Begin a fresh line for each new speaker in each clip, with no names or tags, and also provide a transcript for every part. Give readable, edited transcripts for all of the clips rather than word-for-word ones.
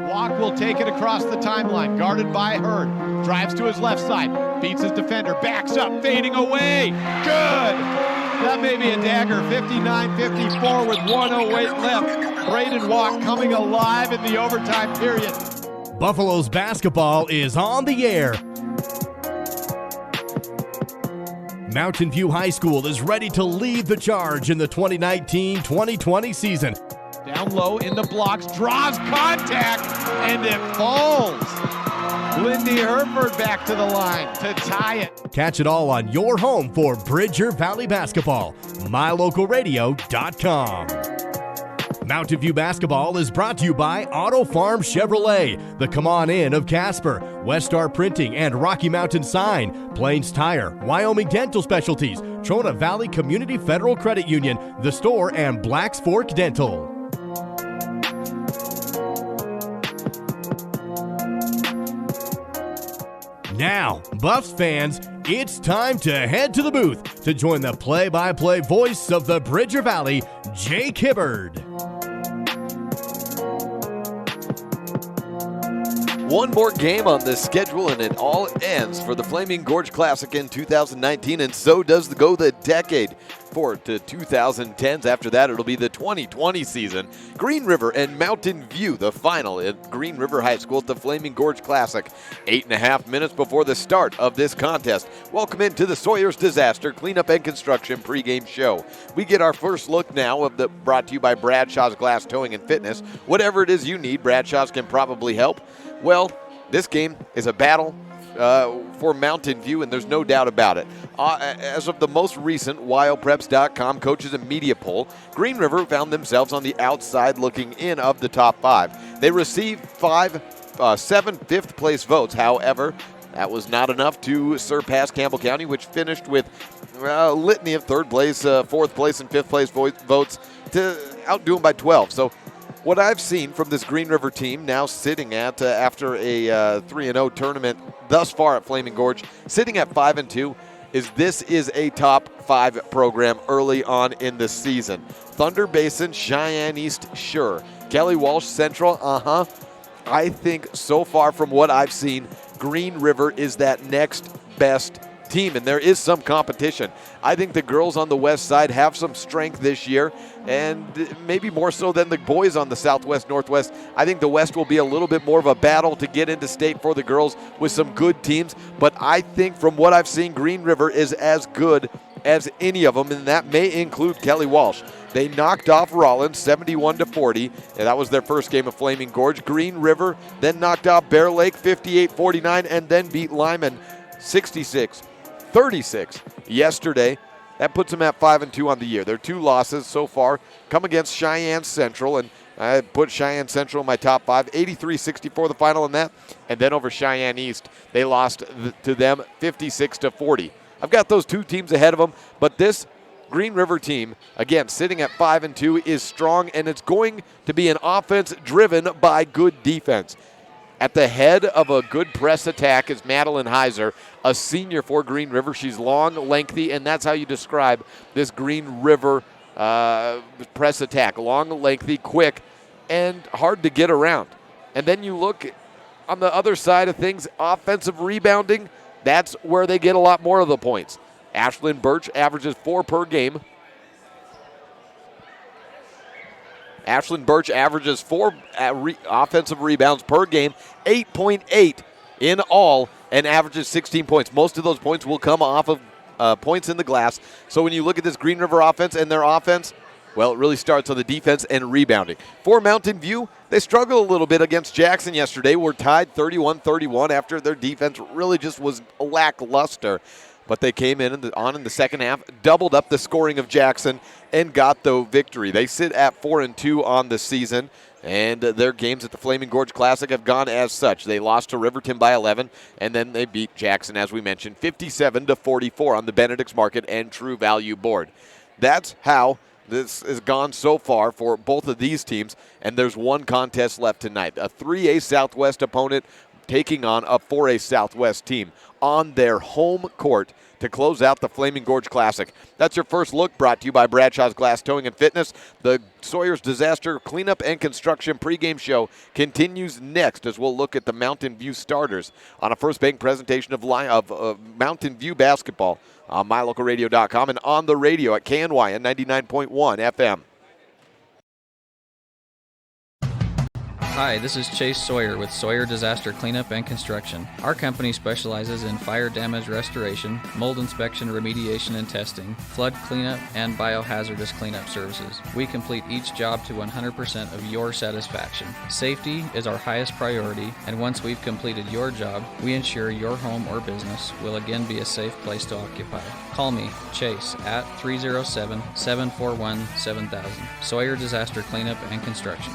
Walk will take it across the timeline, guarded by Hurd. Drives to his left side, beats his defender, backs up, fading away. Good! That may be a dagger. 59-54 with 1:08 left. Braden Walk coming alive in the overtime period.
Buffalo's basketball is on the air. Mountain View High School is ready to lead the charge in the 2019-2020 season.
Down low in the blocks, draws contact, and it falls. Lindy Herford back to the line to tie it.
Catch it all on your home for Bridger Valley Basketball, mylocalradio.com. Mountain View Basketball is brought to you by Auto Farm Chevrolet, the Come On In of Casper, Westar Printing and Rocky Mountain Sign, Plains Tire, Wyoming Dental Specialties, Trona Valley Community Federal Credit Union, The Store, and Blacks Fork Dental. Now, Buffs fans, it's time to head to the booth to join the play-by-play voice of the Bridger Valley, Jake Hibbard.
One more game on this schedule, and it all ends for the Flaming Gorge Classic in 2019, and so does the decade forward to 2010s. After that, it'll be the 2020 season. Green River and Mountain View, the final at Green River High School at the Flaming Gorge Classic. 8.5 minutes before the start of this contest. Welcome into the Sawyer's Disaster Cleanup and Construction pregame show. We get our first look now of the brought to you by Bradshaw's Glass Towing and Fitness. Whatever it is you need, Bradshaw's can probably help. Well, this game is a battle for Mountain View, and there's no doubt about it. As of the most recent WildPreps.com coaches and media poll, Green River found themselves on the outside looking in of the top 5. They received 7 fifth-place votes. However, that was not enough to surpass Campbell County, which finished with a litany of third place, fourth place, and fifth place votes to outdo them by 12. So what I've seen from this Green River team now sitting at, after a 3-0 tournament thus far at Flaming Gorge, sitting at 5-2, is this is a top 5 program early on in the season. Thunder Basin, Cheyenne East, sure. Kelly Walsh Central, I think so far from what I've seen, Green River is that next best team, and there is some competition. I think the girls on the west side have some strength this year, and maybe more so than the boys on the southwest, northwest. I think the west will be a little bit more of a battle to get into state for the girls with some good teams, but I think from what I've seen, Green River is as good as any of them, and that may include Kelly Walsh. They knocked off Rollins 71-40, and that was their first game of Flaming Gorge. Green River then knocked off Bear Lake 58-49, and then beat Lyman 66-36 yesterday. That puts them at 5-2 on the year. Their 2 losses so far come against Cheyenne Central, and I put Cheyenne Central in my top 5. 83-64 the final in that, and then over Cheyenne East, they lost to them 56-40. I've got those 2 teams ahead of them, but this Green River team, again, sitting at 5-2, is strong, and it's going to be an offense driven by good defense. At the head of a good press attack is Madeline Heiser, a senior for Green River. She's long, lengthy, and that's how you describe this Green River press attack. Long, lengthy, quick, and hard to get around. And then you look on the other side of things, offensive rebounding, that's where they get a lot more of the points. Ashlyn Birch averages 4 per game. Ashlyn Birch averages 4 offensive rebounds per game, 8.8 in all, and averages 16 points. Most of those points will come off of points in the glass. So when you look at this Green River offense and their offense, well, it really starts on the defense and rebounding. For Mountain View, they struggled a little bit against Jackson yesterday. Were tied 31-31 after their defense really just was lackluster. But they came in the second half, doubled up the scoring of Jackson, and got the victory. They sit at 4-2 on the season, and their games at the Flaming Gorge Classic have gone as such. They lost to Riverton by 11, and then they beat Jackson, as we mentioned, 57-44 on the Benedict's Market and True Value board. That's how this has gone so far for both of these teams, and there's one contest left tonight. A 3A Southwest opponent taking on a 4A Southwest team on their home court to close out the Flaming Gorge Classic. That's your first look, brought to you by Bradshaw's Glass Towing and Fitness. The Sawyer's Disaster Cleanup and Construction pregame show continues next as we'll look at the Mountain View starters on a First Bank presentation of Mountain View basketball on MyLocalRadio.com and on the radio at KNY at 99.1 FM.
Hi, this is Chase Sawyer with Sawyer Disaster Cleanup and Construction. Our company specializes in fire damage restoration, mold inspection, remediation and testing, flood cleanup, and biohazardous cleanup services. We complete each job to 100% of your satisfaction. Safety is our highest priority, and once we've completed your job, we ensure your home or business will again be a safe place to occupy. Call me, Chase, at 307-741-7000. Sawyer Disaster Cleanup and Construction.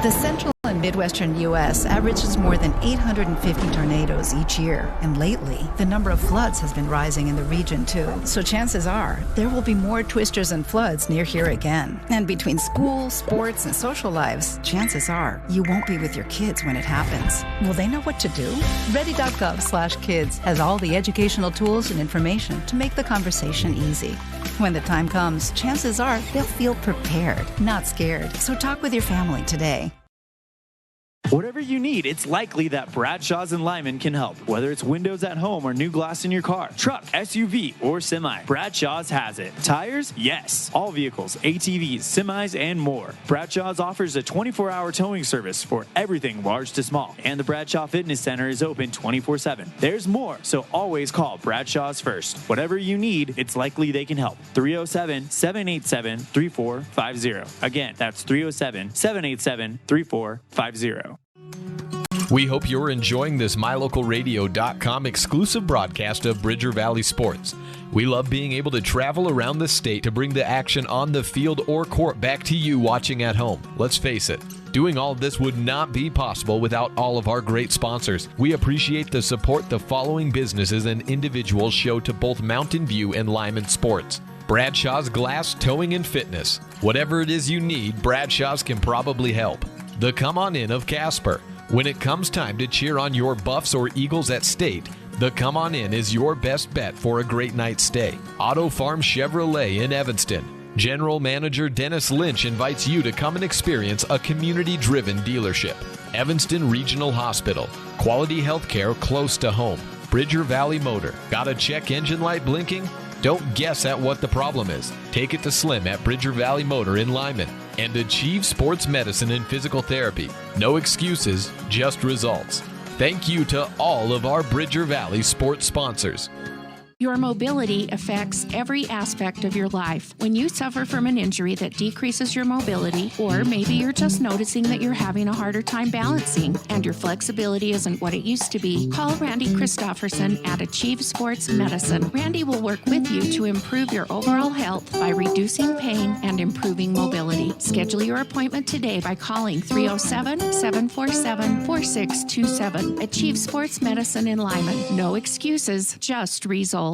The central and midwestern U.S. averages more than 850 tornadoes each year, and lately, the number of floods has been rising in the region too. So chances are, there will be more twisters and floods near here again. And between school, sports, and social lives, chances are, you won't be with your kids when it happens. Will they know what to do? Ready.gov/kids has all the educational tools and information to make the conversation easy. When the time comes, chances are they'll feel prepared, not scared. So talk with your family today.
Whatever you need, it's likely that Bradshaw's in Lyman can help. Whether it's windows at home or new glass in your car, truck, SUV, or semi, Bradshaw's has it. Tires? Yes. All vehicles, ATVs, semis, and more. Bradshaw's offers a 24-hour towing service for everything large to small. And the Bradshaw Fitness Center is open 24/7. There's more, so always call Bradshaw's first. Whatever you need, it's likely they can help. 307-787-3450. Again, that's 307-787-3450.
We hope you're enjoying this MyLocalRadio.com exclusive broadcast of Bridger Valley Sports. We love being able to travel around the state to bring the action on the field or court back to you watching at home. Let's face it, doing all this would not be possible without all of our great sponsors. We appreciate the support the following businesses and individuals show to both Mountain View and Lyman sports. Bradshaw's Glass Towing and Fitness. Whatever it is you need, Bradshaw's can probably help. The Come On In of Casper. When it comes time to cheer on your Buffs or Eagles at state, the Come On In is your best bet for a great night's stay. Auto Farm Chevrolet in Evanston. General Manager Dennis Lynch invites you to come and experience a community-driven dealership. Evanston Regional Hospital. Quality health care close to home. Bridger Valley Motor. Got a check engine light blinking? Don't guess at what the problem is. Take it to Slim at Bridger Valley Motor in Lyman. And Achieve Sports Medicine and Physical Therapy. No excuses, just results. Thank you to all of our Bridger Valley sports sponsors.
Your mobility affects every aspect of your life. When you suffer from an injury that decreases your mobility, or maybe you're just noticing that you're having a harder time balancing and your flexibility isn't what it used to be, call Randy Christofferson at Achieve Sports Medicine. Randy will work with you to improve your overall health by reducing pain and improving mobility. Schedule your appointment today by calling 307-747-4627. Achieve Sports Medicine in Lyman. No excuses, just results.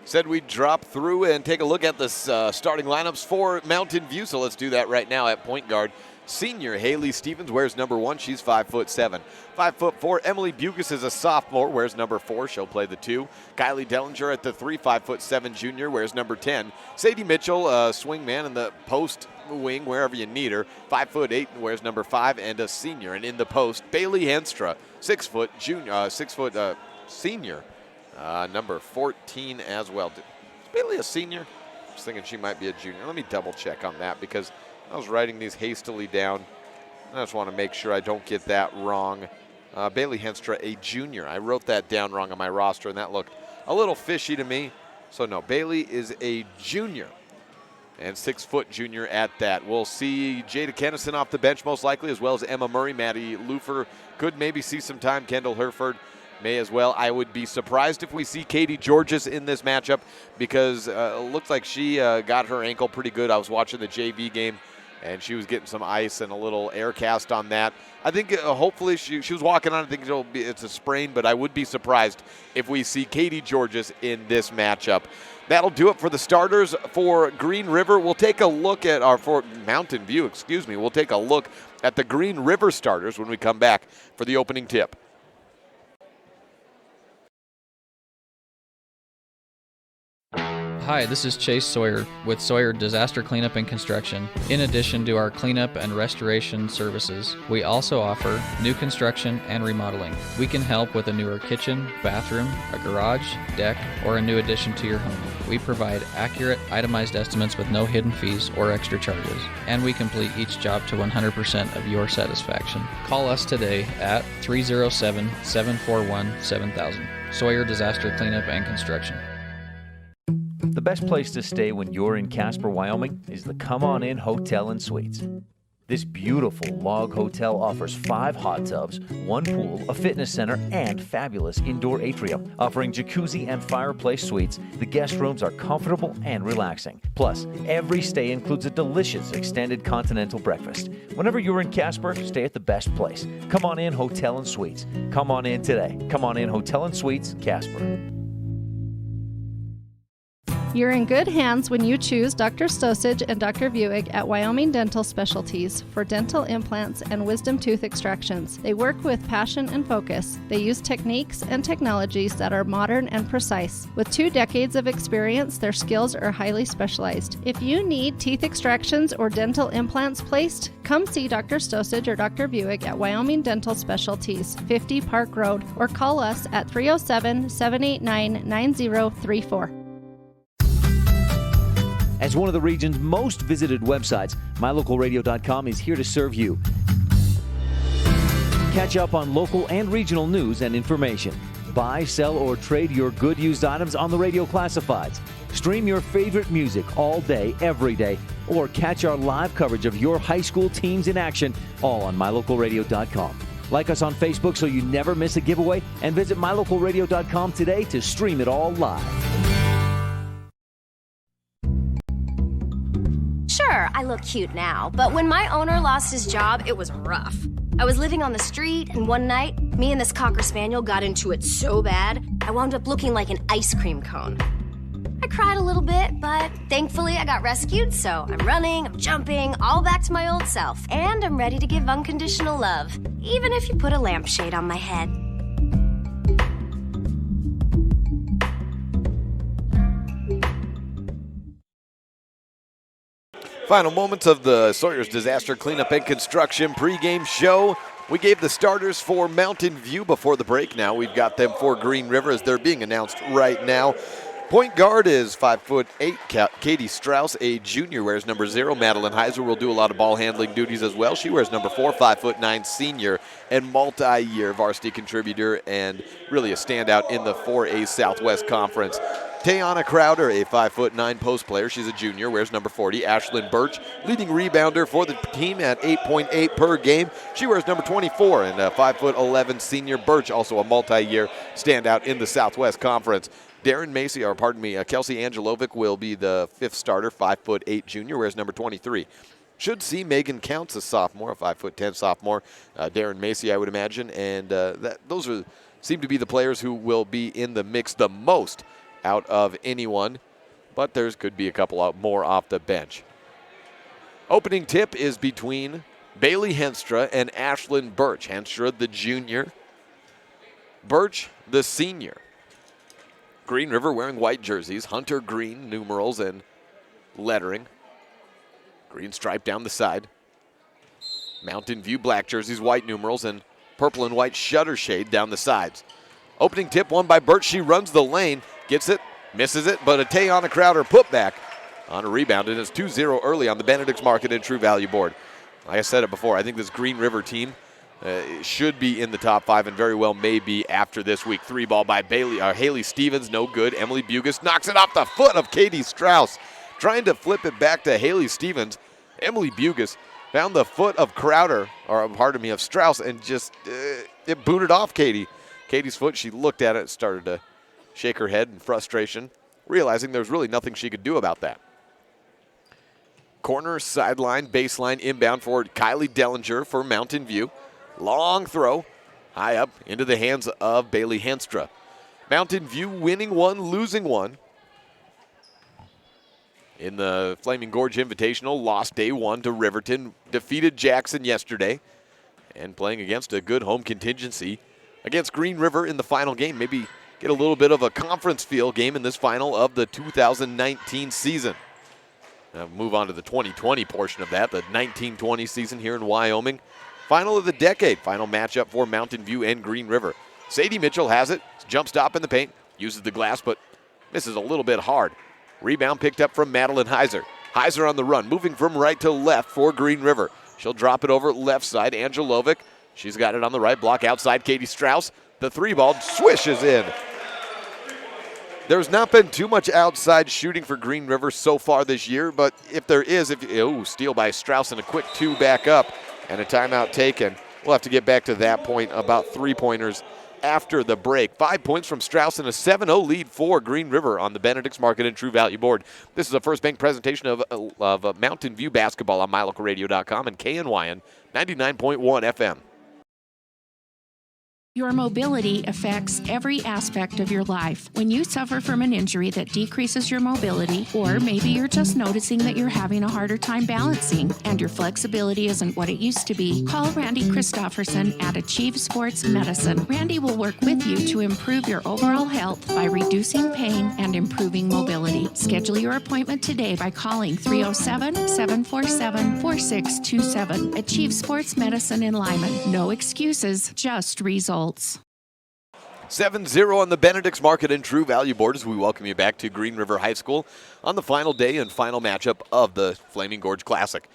Said we'd drop through and take a look at the starting lineups for Mountain View, so let's do that right now. At point guard, senior Haley Stevens wears number 1. She's 5'7". 5'4". Emily Bucas is a sophomore, wears number 4. She'll play the 2. Kylie Dellinger at the 3, 5'7" junior, wears number 10. Sadie Mitchell, swing man in the post wing, wherever you need her, 5'8", and wears number 5, and a senior. And in the post, Bailey Henstra, 6 foot junior, 6 foot senior, number 14 as well. Is Bailey a senior? I was thinking she might be a junior. Let me double check on that because I was writing these hastily down. I just want to make sure I don't get that wrong. Bailey Henstra, a junior. I wrote that down wrong on my roster, and that looked a little fishy to me. So no, Bailey is a junior, and 6 foot junior at that. We'll see Jada Kennison off the bench most likely, as well as Emma Murray. Maddie Lufer could maybe see some time. Kendall Herford may as well. I would be surprised if we see Katie Georges in this matchup because it looks like she got her ankle pretty good. I was watching the JV game, and she was getting some ice and a little air cast on that. I think hopefully she was walking on. I think it's a sprain, but I would be surprised if we see Katie Georges in this matchup. That'll do it for the starters for Green River. We'll take a look at for Mountain View, we'll take a look at the Green River starters when we come back for the opening tip.
Hi, this is Chase Sawyer with Sawyer Disaster Cleanup and Construction. In addition to our cleanup and restoration services, we also offer new construction and remodeling. We can help with a newer kitchen, bathroom, a garage, deck, or a new addition to your home. We provide accurate, itemized estimates with no hidden fees or extra charges, and we complete each job to 100% of your satisfaction. Call us today at 307-741-7000. Sawyer Disaster Cleanup and Construction.
The best place to stay when you're in Casper, Wyoming is the Come On In Hotel and Suites. This beautiful log hotel offers 5 hot tubs, 1 pool, a fitness center, and fabulous indoor atrium. Offering jacuzzi and fireplace suites, the guest rooms are comfortable and relaxing. Plus, every stay includes a delicious extended continental breakfast. Whenever you're in Casper, stay at the best place. Come On In Hotel and Suites. Come on in today. Come On In Hotel and Suites, Casper.
You're in good hands when you choose Dr. Stosage and Dr. Buick at Wyoming Dental Specialties for dental implants and wisdom tooth extractions. They work with passion and focus. They use techniques and technologies that are modern and precise. With 2 decades of experience, their skills are highly specialized. If you need teeth extractions or dental implants placed, come see Dr. Stosage or Dr. Buick at Wyoming Dental Specialties, 50 Park Road, or call us at 307-789-9034.
As one of the region's most visited websites, MyLocalRadio.com is here to serve you. Catch up on local and regional news and information. Buy, sell, or trade your good used items on the radio classifieds. Stream your favorite music all day, every day, or catch our live coverage of your high school teams in action, all on MyLocalRadio.com. Like us on Facebook so you never miss a giveaway, and visit MyLocalRadio.com today to stream it all live.
Sure, I look cute now, but when my owner lost his job, it was rough. I was living on the street, and one night, me and this Cocker Spaniel got into it so bad, I wound up looking like an ice cream cone. I cried a little bit, but thankfully I got rescued, so I'm running, I'm jumping, all back to my old self, and I'm ready to give unconditional love, even if you put a lampshade on my head.
Final moments of the Sawyer's Disaster Cleanup and Construction pregame show. We gave the starters for Mountain View before the break. Now we've got them for Green River as they're being announced right now. Point guard is 5'8", Katie Strauss, a junior, wears number 0. Madeline Heiser will do a lot of ball handling duties as well. She wears number 4, 5'9", senior and multi-year varsity contributor and really a standout in the 4A Southwest Conference. Tayana Crowder, a 5'9" post player. She's a junior, wears number 40. Ashlyn Birch, leading rebounder for the team at 8.8 per game. She wears number 24, and a 5'11" senior. Birch, also a multi-year standout in the Southwest Conference. Kelsey Angelovic will be the 5th starter, 5'8" junior, wears number 23. Should see Megan Counts, a sophomore, a 5'10" sophomore. Darren Macy, I would imagine, and those seem to be the players who will be in the mix the most out of anyone, but there could be a couple more off the bench. Opening tip is between Bailey Henstra and Ashlyn Birch. Henstra, the junior. Birch, the senior. Green River wearing white jerseys, hunter green numerals and lettering. Green stripe down the side. Mountain View black jerseys, white numerals, and purple and white shutter shade down the sides. Opening tip won by Birch. She runs the lane, gets it, misses it, but a Tayana Crowder putback on a rebound, and it's 2-0 early on the Benedict's Market and True Value board. Like I said it before, I think this Green River team should be in the top 5 and very well may be after this week. 3 ball by Haley Stevens, no good. Emily Bugus knocks it off the foot of Katie Strauss. Trying to flip it back to Haley Stevens. Emily Bugus found the foot of of Strauss, and just it booted off Katie's foot. She looked at it, started to shake her head in frustration, realizing there's really nothing she could do about that. Corner, sideline, baseline, inbound for Kylie Dellinger for Mountain View. Long throw, high up into the hands of Bailey Henstra. Mountain View winning one, losing one in the Flaming Gorge Invitational. Lost day one to Riverton. Defeated Jackson yesterday. And playing against a good home contingency against Green River in the final game. Maybe get a little bit of a conference feel game in this final of the 2019 season. Now move on to the 2020 portion of that, the 1920 season here in Wyoming. Final of the decade, final matchup for Mountain View and Green River. Sadie Mitchell has it, jump stop in the paint, uses the glass, but misses a little bit hard. Rebound picked up from Madeline Heiser. Heiser on the run, moving from right to left for Green River. She'll drop it over left side, Angelovic. She's got it on the right block outside, Katie Strauss. The three ball swishes in. There's not been too much outside shooting for Green River so far this year, but if there is, steal by Strauss and a quick two back up and a timeout taken. We'll have to get back to that point about three-pointers after the break. 5 points from Strauss and a 7-0 lead for Green River on the Benedict's Market and True Value board. This is a First Bank presentation of Mountain View basketball on MyLocalRadio.com and KNYN 99.1 FM.
Your mobility affects every aspect of your life. When you suffer from an injury that decreases your mobility, or maybe you're just noticing that you're having a harder time balancing and your flexibility isn't what it used to be, call Randy Christofferson at Achieve Sports Medicine. Randy will work with you to improve your overall health by reducing pain and improving mobility. Schedule your appointment today by calling 307-747-4627. Achieve Sports Medicine in Lyman. No excuses, just results.
7-0 on the Benedict's Market and True Value board as we welcome you back to Green River High School on the final day and final matchup of the Flaming Gorge Classic.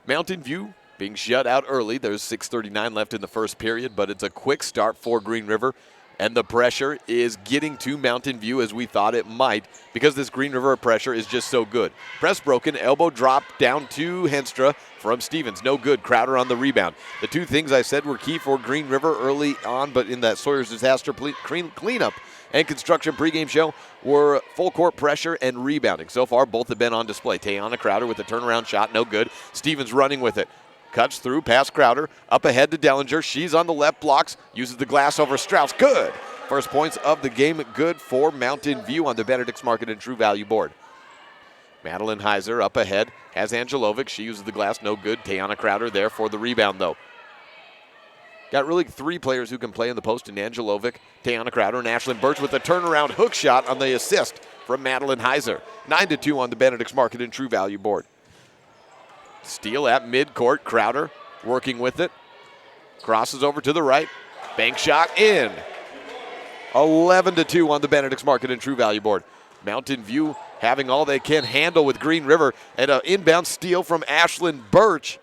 Mountain View being shut out early. There's 6:39 left in the first period, but it's a quick start for Green River, and the pressure is getting to Mountain View as we thought it might because this Green River pressure is just so good. Press broken, elbow drop down to Henstra from Stevens. No good. Crowder on the rebound. The two things I said were key for Green River early on, but in that Sawyer's disaster cleanup and construction pregame show were full court pressure and rebounding. So far, both have been on display. Tayana Crowder with a turnaround shot. No good. Stevens running with it. Cuts through past Crowder. Up ahead to Dellinger. She's on the left, blocks. Uses the glass over Strauss. Good. First points of the game. Good for Mountain View on the Benedict's Market and True Value board. Madeline Heiser up ahead, has Angelovic. She uses the glass, no good. Tayana Crowder there for the rebound, though. Got really three players who can play in the post in Angelovic, Tayana Crowder, and Ashlyn Birch with a turnaround hook shot on the assist from Madeline Heiser. 9-2 on the Benedict's Market and True Value board. Steal at midcourt. Crowder working with it. Crosses over to the right. Bank shot in. 11-2 on the Benedict's Market and True Value board. Mountain View having all they can handle with Green River, and an inbound steal from Ashlyn Birch.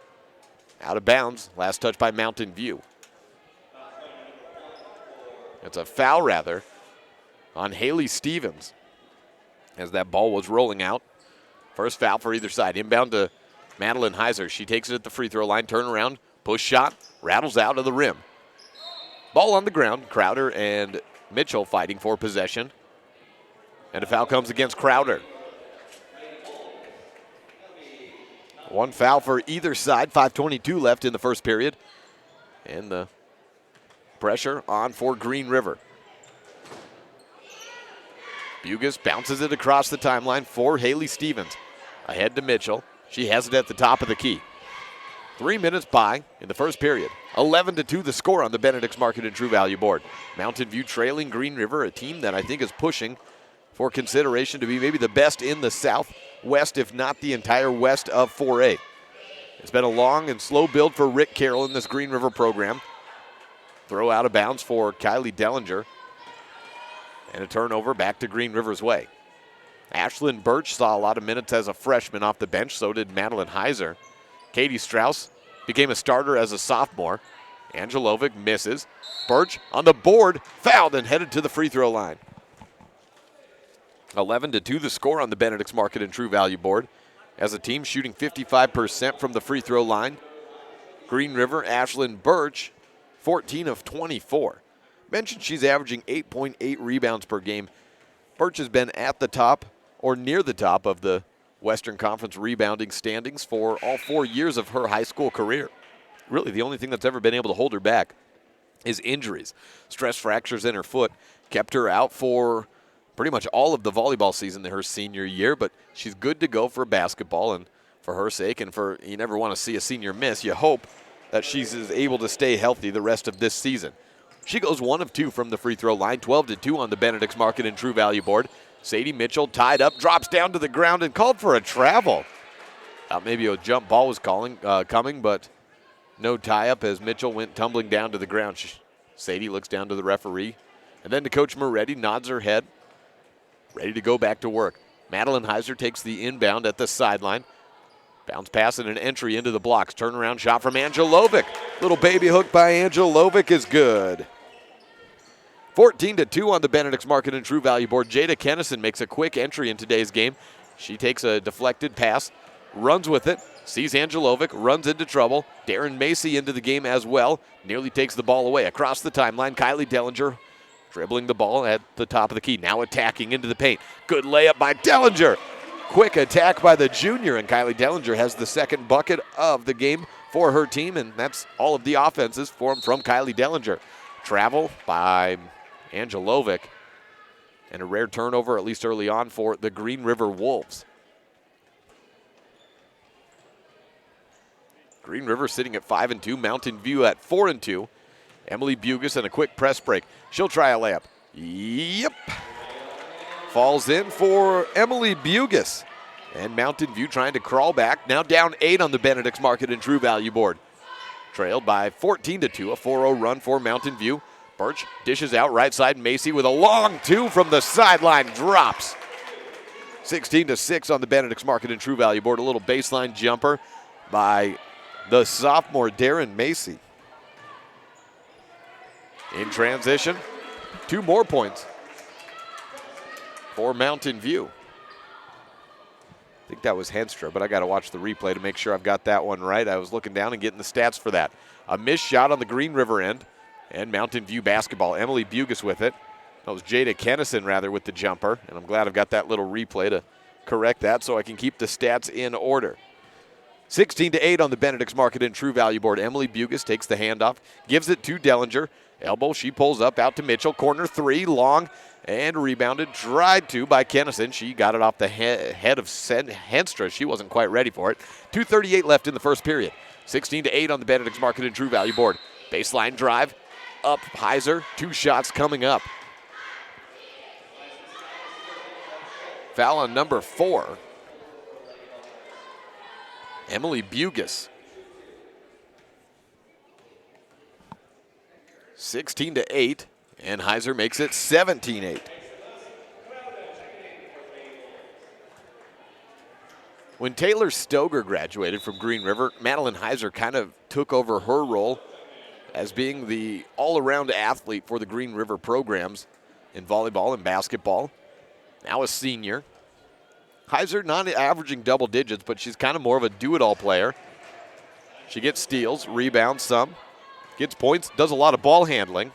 Out of bounds. Last touch by Mountain View. It's a foul, rather, on Haley Stevens as that ball was rolling out. First foul for either side. Inbound to Madeline Heiser. She takes it at the free throw line. Turnaround. Push shot. Rattles out of the rim. Ball on the ground. Crowder and Mitchell fighting for possession. And a foul comes against Crowder. One foul for either side. 5:22 left in the first period. And the pressure on for Green River. Bugis bounces it across the timeline for Haley Stevens. Ahead to Mitchell. She has it at the top of the key. 3 minutes by in the first period. 11-2 the score on the Benedict's Market and True Value board. Mountain View trailing Green River, a team that I think is pushing for consideration to be maybe the best in the Southwest, if not the entire west of 4A. It's been a long and slow build for Rick Carroll in this Green River program. Throw out of bounds for Kylie Dellinger. And a turnover back to Green River's way. Ashlyn Birch saw a lot of minutes as a freshman off the bench, so did Madeline Heiser. Katie Strauss became a starter as a sophomore. Angelovic misses. Birch on the board, fouled and headed to the free throw line. 11-2 the score on the Benedict's Market and True Value board. As a team shooting 55% from the free throw line. Green River, Ashlyn Birch, 14 of 24. Mentioned she's averaging 8.8 rebounds per game. Birch has been at the top or near the top of the Western Conference rebounding standings for all 4 years of her high school career. Really, the only thing that's ever been able to hold her back is injuries. Stress fractures in her foot kept her out for pretty much all of the volleyball season her senior year, but she's good to go for basketball, and for her sake, and for you never want to see a senior miss, you hope that she's able to stay healthy the rest of this season. She goes 1 of 2 from the free throw line, 12-2 on the Benedict's Market and True Value board. Sadie Mitchell tied up, drops down to the ground and called for a travel. Maybe a jump ball was coming, but no tie-up as Mitchell went tumbling down to the ground. Sadie looks down to the referee, and then to Coach Moretti, nods her head, ready to go back to work. Madeline Heiser takes the inbound at the sideline. Bounce pass and an entry into the blocks. Turnaround shot from Angelovic. Little baby hook by Angelovic is good. 14-2 on the Benedict's Market and True Value board. Jada Kennison makes a quick entry in today's game. She takes a deflected pass, runs with it, sees Angelovic, runs into trouble. Darren Macy into the game as well. Nearly takes the ball away. Across the timeline, Kylie Dellinger dribbling the ball at the top of the key. Now attacking into the paint. Good layup by Dellinger. Quick attack by the junior, and Kylie Dellinger has the second bucket of the game for her team, and that's all of the offenses from Kylie Dellinger. Travel by Angelovic, and a rare turnover, at least early on, for the Green River Wolves. Green River sitting at 5-2, Mountain View at 4-2. Emily Bugis and a quick press break. She'll try a layup. Yep. Falls in for Emily Bugis. And Mountain View trying to crawl back. Now down 8 on the Benedict's Market and True Value board. Trailed by 14-2, a 4-0 run for Mountain View. Birch dishes out right side. Macy with a long 2 from the sideline. Drops. 16-6 on the Benedict's Market and True Value board. A little baseline jumper by the sophomore Darren Macy. In transition, 2 more points for Mountain View. I think that was Henstra, but I got to watch the replay to make sure I've got that one right. I was looking down and getting the stats for that. A missed shot on the Green River end, and Mountain View basketball. Emily Bugis with it. That was Jada Kennison, rather, with the jumper, and I'm glad I've got that little replay to correct that so I can keep the stats in order. 16-8 on the Benedict's Market and True Value board. Emily Bugis takes the handoff, gives it to Dellinger. Elbow, she pulls up out to Mitchell. Corner 3, long, and rebounded. Tried to by Kennison. She got it off the head of Henstra. She wasn't quite ready for it. 2:38 left in the first period. 16-8 on the Benedict's Market and True Value board. Baseline drive, up Heiser. 2 shots coming up. Foul on number 4. Emily Bugis. 16-8, and Heiser makes it 17-8. When Taylor Stoger graduated from Green River, Madeline Heiser kind of took over her role as being the all-around athlete for the Green River programs in volleyball and basketball. Now a senior. Heiser not averaging double digits, but she's kind of more of a do-it-all player. She gets steals, rebounds some, gets points, does a lot of ball handling,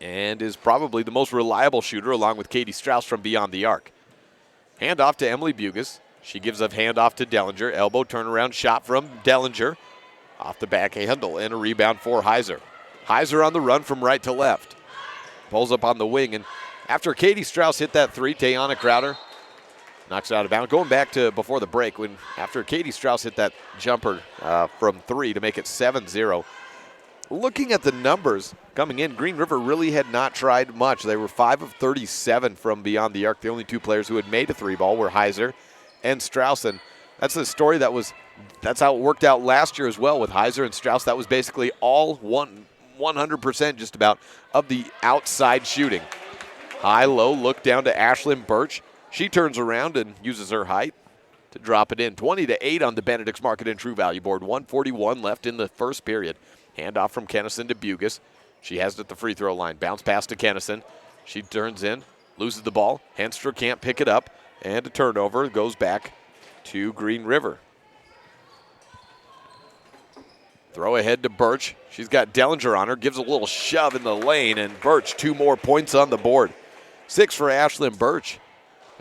and is probably the most reliable shooter along with Katie Strauss from beyond the arc. Handoff to Emily Bugis. She gives a handoff to Dellinger. Elbow turnaround shot from Dellinger. Off the back handle and a rebound for Heiser. Heiser on the run from right to left. Pulls up on the wing, and after Katie Strauss hit that 3, Tayana Crowder knocks it out of bounds. Going back to before the break, when after Katie Strauss hit that jumper from 3 to make it 7-0. Looking at the numbers coming in, Green River really had not tried much. They were 5 of 37 from beyond the arc. The only 2 players who had made a 3-ball were Heiser and Strauss, and that's the story that's how it worked out last year as well with Heiser and Strauss. That was basically all 100% just about of the outside shooting. High-low look down to Ashlyn Birch. She turns around and uses her height to drop it in. 20-8 on the Benedict's Market and True Value board. 1:41 left in the first period. Handoff from Kennison to Bugis. She has it at the free throw line. Bounce pass to Kennison. She turns in, loses the ball. Henstra can't pick it up, and a turnover goes back to Green River. Throw ahead to Birch. She's got Dellinger on her, gives a little shove in the lane, and Birch 2 more points on the board. 6 for Ashlyn Birch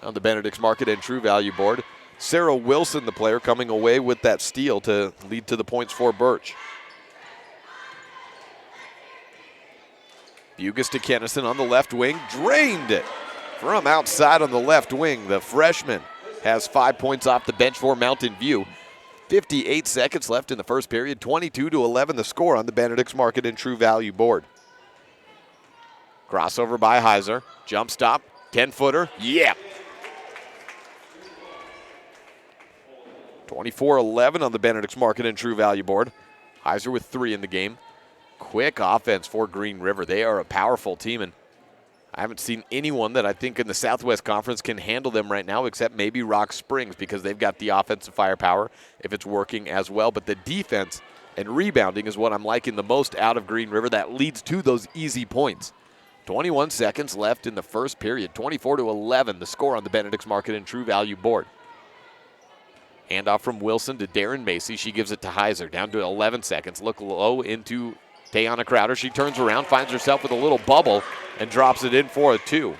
on the Benedict's Market and True Value board. Sarah Wilson, the player, coming away with that steal to lead to the points for Birch. Bugis to Kennison on the left wing, drained it from outside on the left wing. The freshman has 5 points off the bench for Mountain View. 58 seconds left in the first period. 22-11 the score on the Benedict's Market and True Value board. Crossover by Heiser. Jump stop. 10-footer. Yeah. 24-11 on the Benedict's Market and True Value board. Heiser with 3 in the game. Quick offense for Green River. They are a powerful team, and I haven't seen anyone that I think in the Southwest Conference can handle them right now except maybe Rock Springs, because they've got the offensive firepower if it's working as well. But the defense and rebounding is what I'm liking the most out of Green River. That leads to those easy points. 21 seconds left in the first period. 24-11 the score on the Benedict's Market and True Value board. Handoff from Wilson to Darren Macy. She gives it to Heiser. Down to 11 seconds. Look low into Tayana Crowder. She turns around, finds herself with a little bubble, and drops it in for a 2.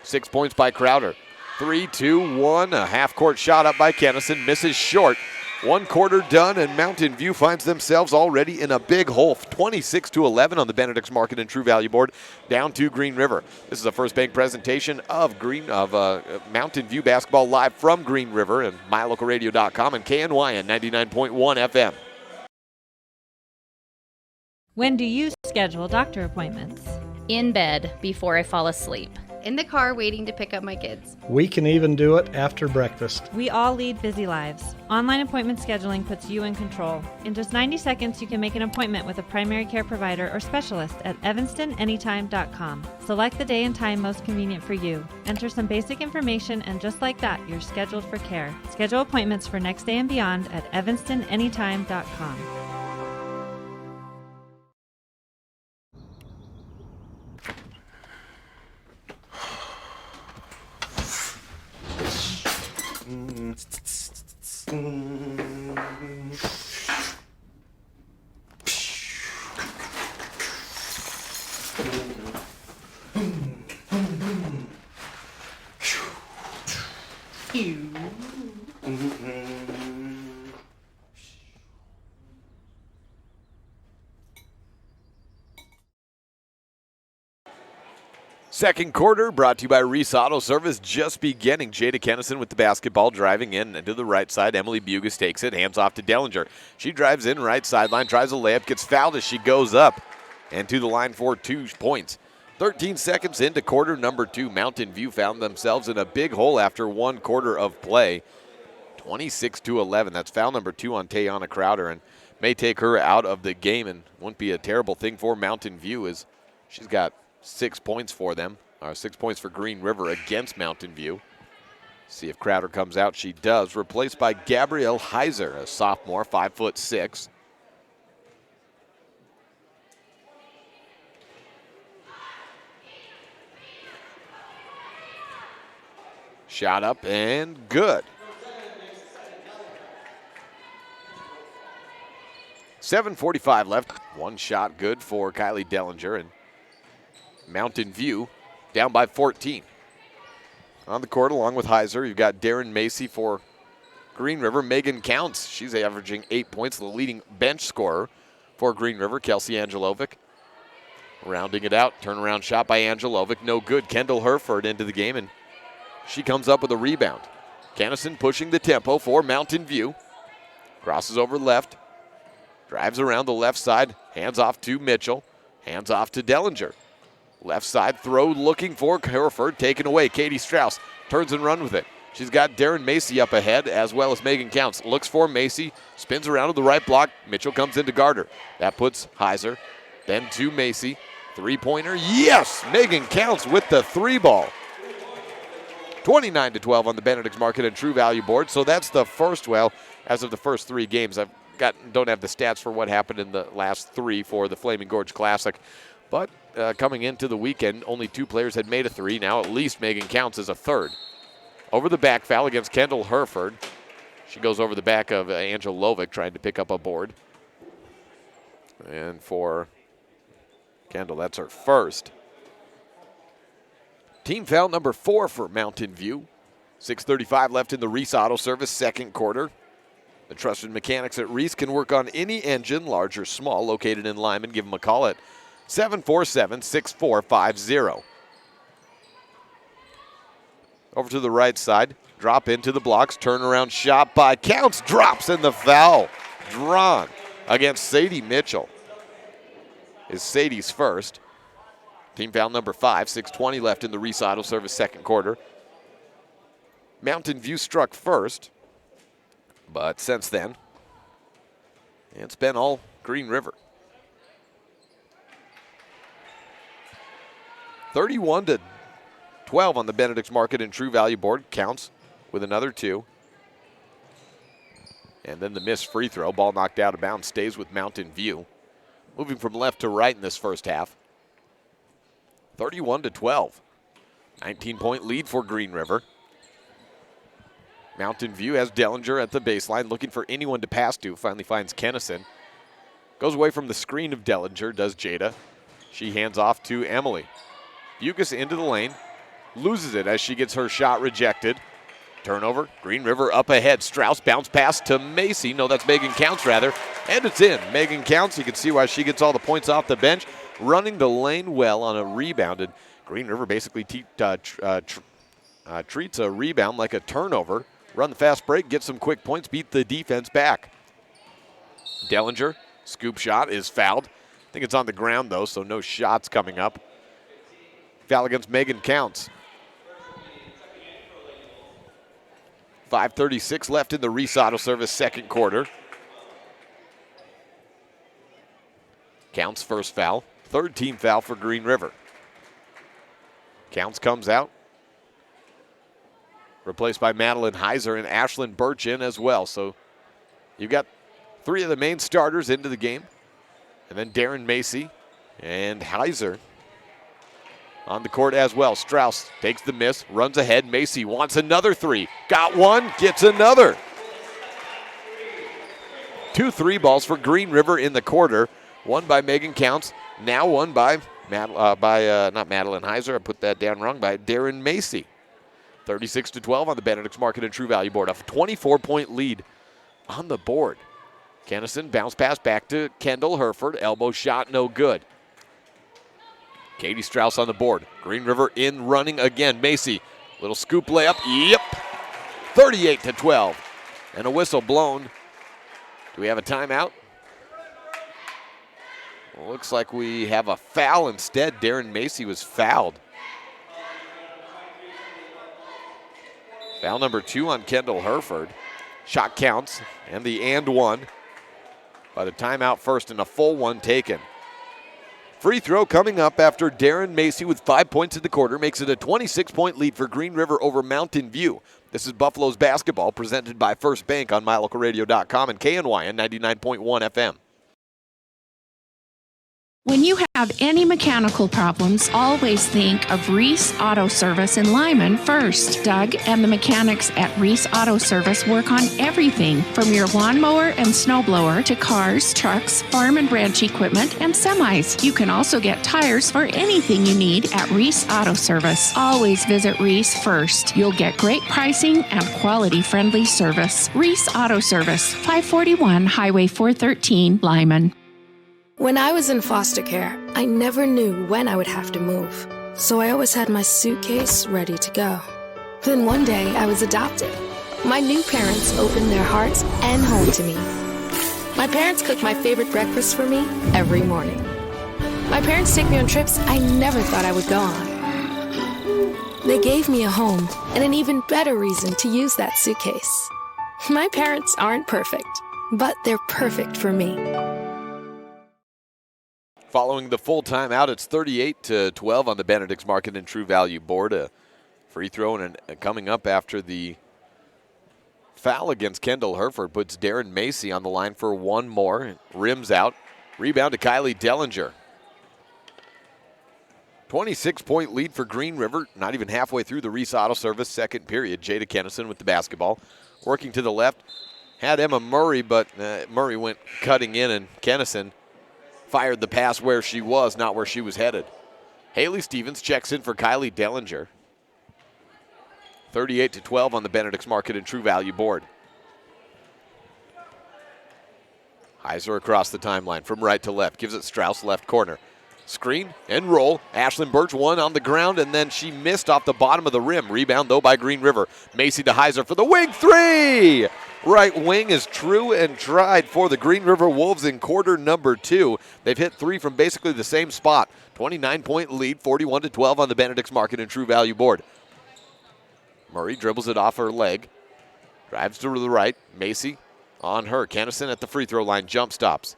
6 points by Crowder. 3-2-1. A half-court shot up by Kennison. Misses short. 1 quarter done, and Mountain View finds themselves already in a big hole. 26-11 on the Benedict's Market and True Value board, down to Green River. This is a First Bank presentation of Mountain View basketball live from Green River and MyLocalRadio.com and KNYN 99.1 FM.
When do you schedule doctor appointments?
In bed before I fall asleep.
In the car waiting to pick up my kids.
We can even do it after breakfast.
We all lead busy lives. Online appointment scheduling puts you in control. In just 90 seconds, you can make an appointment with a primary care provider or specialist at evanstonanytime.com. Select the day and time most convenient for you. Enter some basic information, and just like that, you're scheduled for care. Schedule appointments for next day and beyond at evanstonanytime.com.
Second quarter brought to you by Reese Auto Service, just beginning. Jada Kennison with the basketball, driving in and to the right side. Emily Bugas takes it, hands off to Dellinger. She drives in right sideline, tries a layup, gets fouled as she goes up and to the line for 2 points. 13 seconds into quarter number 2, Mountain View found themselves in a big hole after 1 quarter of play. 26-11. That's foul number 2 on Tayana Crowder, and may take her out of the game, and wouldn't be a terrible thing for Mountain View, as she's got 6 points for them, or 6 points for Green River against Mountain View. See if Crowder comes out. She does. Replaced by Gabrielle Heiser, a sophomore, 5'6". Shot up and good. 7:45 left. 1 shot good for Kylie Dellinger, and Mountain View down by 14. On the court along with Heiser, you've got Darren Macy for Green River. Megan Counts, she's averaging 8 points, the leading bench scorer for Green River. Kelsey Angelovic rounding it out. Turnaround shot by Angelovic, no good. Kendall Herford into the game, and she comes up with a rebound. Kennison pushing the tempo for Mountain View. Crosses over left. Drives around the left side. Hands off to Mitchell. Hands off to Dellinger. Left side throw looking for Hereford. Taken away. Katie Strauss turns and runs with it. She's got Darren Macy up ahead as well as Megan Counts. Looks for Macy. Spins around to the right block. Mitchell comes into Garter. That puts Heiser. Then to Macy. Three-pointer. Yes! Megan Counts with the 3 ball. 29-12 on the Benedict's Market and True Value board. So that's the first, well, as of the first 3 games. Don't have the stats for what happened in the last 3 for the Flaming Gorge Classic. But coming into the weekend, only 2 players had made a 3. Now at least Megan Counts as a 3rd. Over the back foul against Kendall Herford. She goes over the back of Angel Lovick trying to pick up a board. And for Kendall, that's her first. Team foul number 4 for Mountain View. 6:35 left in the Reese Auto Service second quarter. The trusted mechanics at Reese can work on any engine, large or small, located in Lyman. Give them a call at 747-6450. Over to the right side. Drop into the blocks. Turnaround shot by Counts. Drops in the foul. Drawn against Sadie Mitchell. Is Sadie's first. Team foul number 5. 6:20 left in the Reese Auto Service second quarter. Mountain View struck first. But since then, it's been all Green River. 31-12 on the Benedict's Market and True Value board. Counts with another 2. And then the missed free throw. Ball knocked out of bounds. Stays with Mountain View. Moving from left to right in this first half. 31-12. 19-point lead for Green River. Mountain View has Dellinger at the baseline, looking for anyone to pass to. Finally finds Kennison. Goes away from the screen of Dellinger, does Jada. She hands off to Emily. Bucas into the lane. Loses it as she gets her shot rejected. Turnover. Green River up ahead. Strauss bounce pass to Macy. No, that's Megan Counts rather. And it's in. Megan Counts, you can see why she gets all the points off the bench. Running the lane well on a rebound. And Green River basically treats a rebound like a turnover. Run the fast break, get some quick points, beat the defense back. Dellinger, scoop shot is fouled. I think it's on the ground though, so no shots coming up. Foul against Megan Counts. 5:36 left in the Reese Auto Service second quarter. Counts first foul, third team foul for Green River. Counts comes out. Replaced by Madeline Heiser and Ashlyn Birch in as well. So you've got 3 of the main starters into the game. And then Darren Macy and Heiser on the court as well. Strauss takes the miss, runs ahead. Macy wants another 3. Got one, gets another. 2 3 balls for Green River in the quarter. One by Megan Counts, now one by, not Madeline Heiser, I put that down wrong, by Darren Macy. 36-12 on the Benedict's Market and True Value board. A 24-point lead on the board. Kennison bounce pass back to Kendall Herford. Elbow shot, no good. Katie Strauss on the board. Green River in running again. Macy, little scoop layup. Yep. 38-12. And a whistle blown. Do we have a timeout? Well, looks like we have a foul instead. Darren Macy was fouled. Foul number 2 on Kendall Herford. Shot counts, and the and one. By the timeout first, and a full one taken. Free throw coming up after Darren Macy with 5 points in the quarter makes it a 26-point lead for Green River over Mountain View. This is Buffalo's basketball presented by First Bank on MyLocalRadio.com and KNYN 99.1 FM.
When you have any mechanical problems, always think of Reese Auto Service in Lyman first. Doug and the mechanics at Reese Auto Service work on everything from your lawnmower and snowblower to cars, trucks, farm and ranch equipment, and semis. You can also get tires for anything you need at Reese Auto Service. Always visit Reese first. You'll get great pricing and quality-friendly service. Reese Auto Service, 541 Highway 413, Lyman.
When I was in foster care, I never knew when I would have to move. So I always had my suitcase ready to go. Then one day, I was adopted. My new parents opened their hearts and home to me. My parents cook my favorite breakfast for me every morning. My parents take me on trips I never thought I would go on. They gave me a home and an even better reason to use that suitcase. My parents aren't perfect, but they're perfect for me.
Following the full timeout, it's 38-12 on the Benedict's Market and True Value board. A free throw and coming up after the foul against Kendall Herford puts Darren Macy on the line for one more. Rims out. Rebound to Kylie Dellinger. 26-point lead for Green River. Not even halfway through the Reese Auto Service second period. Jada Kennison with the basketball. Working to the left. Had Emma Murray, but Murray went cutting in, and Kennison fired the pass where she was, not where she was headed. Haley Stevens checks in for Kylie Dellinger. 38-12 on the Benedict's Market and True Value board. Heiser across the timeline from right to left. Gives it Strauss, left corner. Screen and roll. Ashlyn Birch one on the ground, and then she missed off the bottom of the rim. Rebound, though, by Green River. Macy to Heiser for the wing three. Right wing is true and tried for the Green River Wolves in quarter number 2. They've hit 3 from basically the same spot. 29-point lead, 41-12 on the Benedict's Market and True Value board. Murray dribbles it off her leg. Drives to the right. Macy on her. Kennison at the free throw line. Jump stops.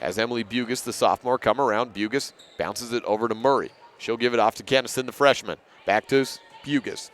Has Emily Bugus, the sophomore, come around. Bugus bounces it over to Murray. She'll give it off to Kennison, the freshman. Back to Bugus.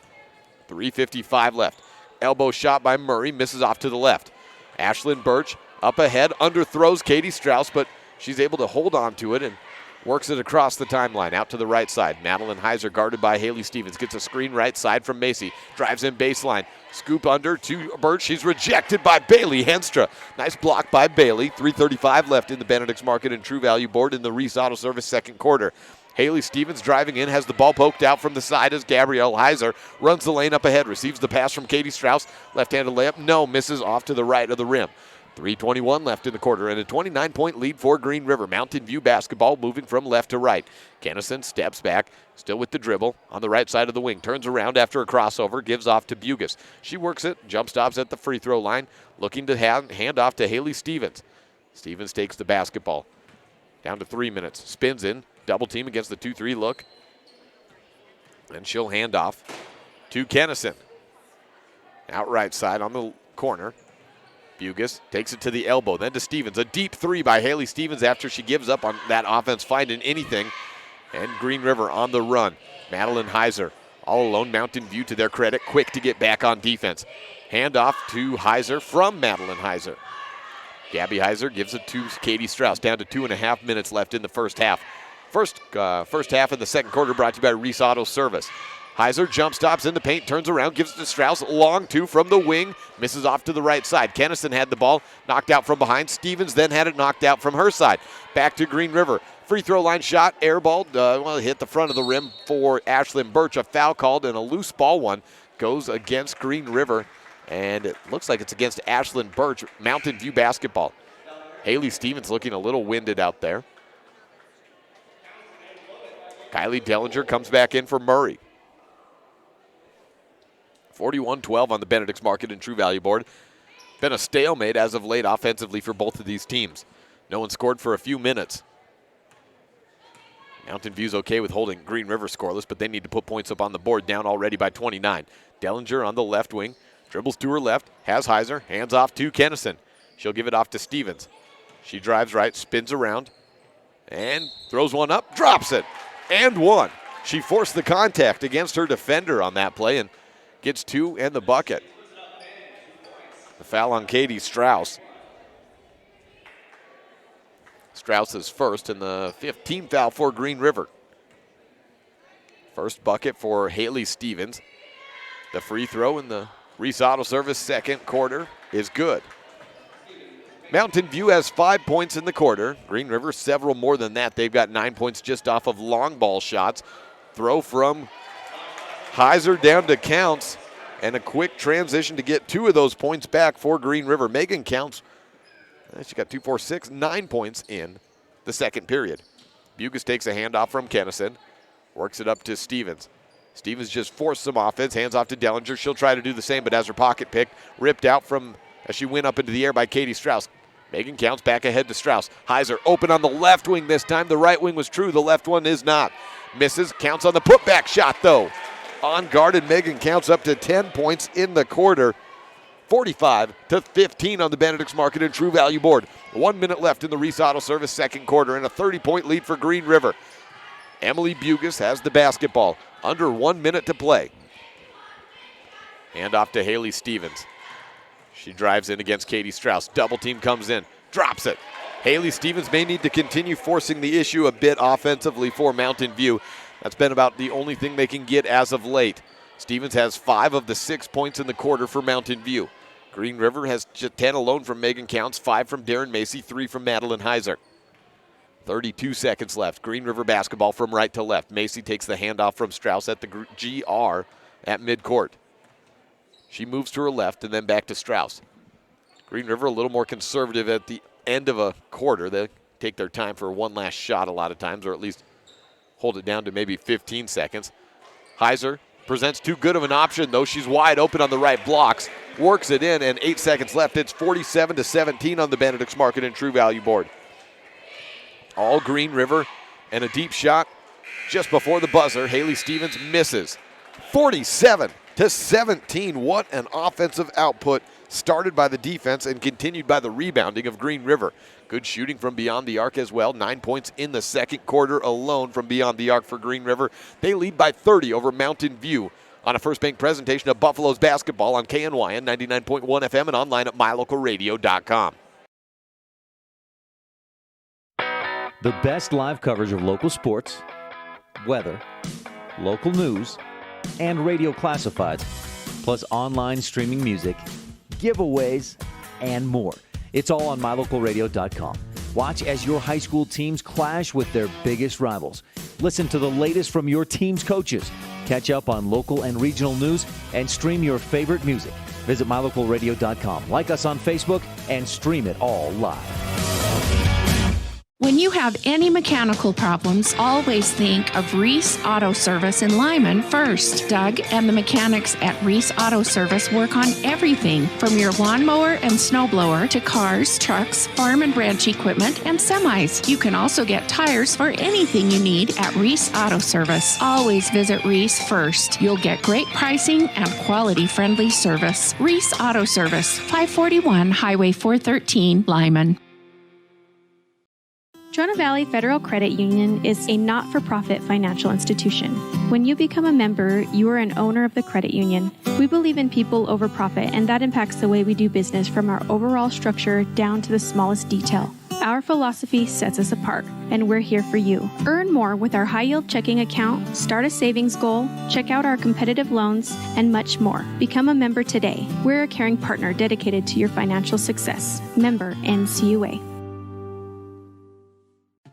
3:55 left. Elbow shot by Murray. Misses off to the left. Ashlyn Birch up ahead. Underthrows Katie Strauss, but she's able to hold on to it and works it across the timeline out to the right side. Madeline Heiser guarded by Haley Stevens. Gets a screen right side from Macy. Drives in baseline. Scoop under to Birch. She's rejected by Bailey Henstra. Nice block by Bailey. 3:35 left in the Benedict's Market and True Value board in the Reese Auto Service second quarter. Haley Stevens driving in, has the ball poked out from the side as Gabrielle Heiser runs the lane up ahead. Receives the pass from Katie Strauss. Left-handed layup. No, misses off to the right of the rim. 3:21 left in the quarter, and a 29-point lead for Green River. Mountain View basketball moving from left to right. Kennison steps back, still with the dribble on the right side of the wing. Turns around after a crossover, gives off to Bugus. She works it, jump stops at the free throw line, looking to hand off to Haley Stevens. Stevens takes the basketball. Down to 3 minutes. Spins in, double team against the 2-3 look. And she'll hand off to Kennison. Out right side on the corner. Bugus takes it to the elbow, then to Stevens. A deep three by Haley Stevens after she gives up on that offense finding anything. And Green River on the run. Madeline Heiser all alone. Mountain View, to their credit, quick to get back on defense. Handoff to Heiser from Madeline Heiser. Gabby Heiser gives it to Katie Strauss. Down to 2.5 minutes left in the first half. First half of the second quarter brought to you by Reese Auto Service. Heiser jump stops in the paint, turns around, gives it to Strauss. Long two from the wing, misses off to the right side. Kennison had the ball knocked out from behind. Stevens then had it knocked out from her side. Back to Green River. Free throw line shot, airballed, hit the front of the rim for Ashlyn Birch. A foul called and a loose ball one goes against Green River. And it looks like it's against Ashlyn Birch. Mountain View basketball. Haley Stevens looking a little winded out there. Kylie Dellinger comes back in for Murray. 41-12 on the Benedict's Market and True Value board. Been a stalemate as of late offensively for both of these teams. No one scored for a few minutes. Mountain View's okay with holding Green River scoreless, but they need to put points up on the board, down already by 29. Dellinger on the left wing, dribbles to her left, has Heiser, hands off to Kennison. She'll give it off to Stevens. She drives right, spins around, and throws one up, drops it, and one. She forced the contact against her defender on that play and gets 2 and the bucket. The foul on Katie Strauss. Strauss is first, and the 15th foul for Green River. First bucket for Haley Stevens. The free throw in the Reese Auto Service second quarter is good. Mountain View has 5 points in the quarter. Green River several more than that. They've got 9 points just off of long ball shots. Throw from Heiser down to Counts, and a quick transition to get 2 of those points back for Green River. Megan Counts, she got 2, 4, 6, 9 points in the second period. Bugus takes a handoff from Kennison, works it up to Stevens. Stevens just forced some offense, hands off to Dellinger. She'll try to do the same, but has her pocket picked, ripped out from as she went up into the air by Katie Strauss. Megan Counts back ahead to Strauss. Heiser open on the left wing this time. The right wing was true, the left one is not. Misses, Counts on the putback shot though. Unguarded, Megan Counts up to 10 points in the quarter. 45-15 on the Benedict's Market and True Value board. 1 minute left in the Reese Auto Service second quarter, and a 30-point lead for Green River. Emily Bugus has the basketball. Under 1 minute to play. Hand off to Haley Stevens. She drives in against Katie Strauss. Double team comes in, drops it. Haley Stevens may need to continue forcing the issue a bit offensively for Mountain View. That's been about the only thing they can get as of late. Stevens has 5 of the 6 points in the quarter for Mountain View. Green River has just 10 alone from Megan Counts, 5 from Darren Macy, 3 from Madeline Heiser. 32 seconds left. Green River basketball from right to left. Macy takes the handoff from Strauss at the GR at midcourt. She moves to her left and then back to Strauss. Green River a little more conservative at the end of a quarter. They take their time for one last shot a lot of times, or at least hold it down to maybe 15 seconds. Heiser presents too good of an option, though. She's wide open on the right, blocks, works it in, and 8 seconds left. It's 47-17 on the Benedict's Market and True Value board. All Green River, and a deep shot just before the buzzer. Haley Stevens misses. 47-17. What an offensive output, started by the defense and continued by the rebounding of Green River. Good shooting from beyond the arc as well. 9 points in the second quarter alone from beyond the arc for Green River. They lead by 30 over Mountain View on a First Bank presentation of Buffalo's basketball on KNYN 99.1 FM and online at mylocalradio.com.
The best live coverage of local sports, weather, local news, and radio classifieds, plus online streaming music, giveaways, and more. It's all on mylocalradio.com. Watch as your high school teams clash with their biggest rivals. Listen to the latest from your team's coaches. Catch up on local and regional news and stream your favorite music. Visit mylocalradio.com. Like us on Facebook and stream it all live.
When you have any mechanical problems, always think of Reese Auto Service in Lyman first. Doug and the mechanics at Reese Auto Service work on everything from your lawnmower and snowblower to cars, trucks, farm and ranch equipment, and semis. You can also get tires for anything you need at Reese Auto Service. Always visit Reese first. You'll get great pricing and quality-friendly service. Reese Auto Service, 541 Highway 413, Lyman.
Trona Valley Federal Credit Union is a not-for-profit financial institution. When you become a member, you are an owner of the credit union. We believe in people over profit, and that impacts the way we do business from our overall structure down to the smallest detail. Our philosophy sets us apart, and we're here for you. Earn more with our high-yield checking account, start a savings goal, check out our competitive loans, and much more. Become a member today. We're a caring partner dedicated to your financial success. Member NCUA.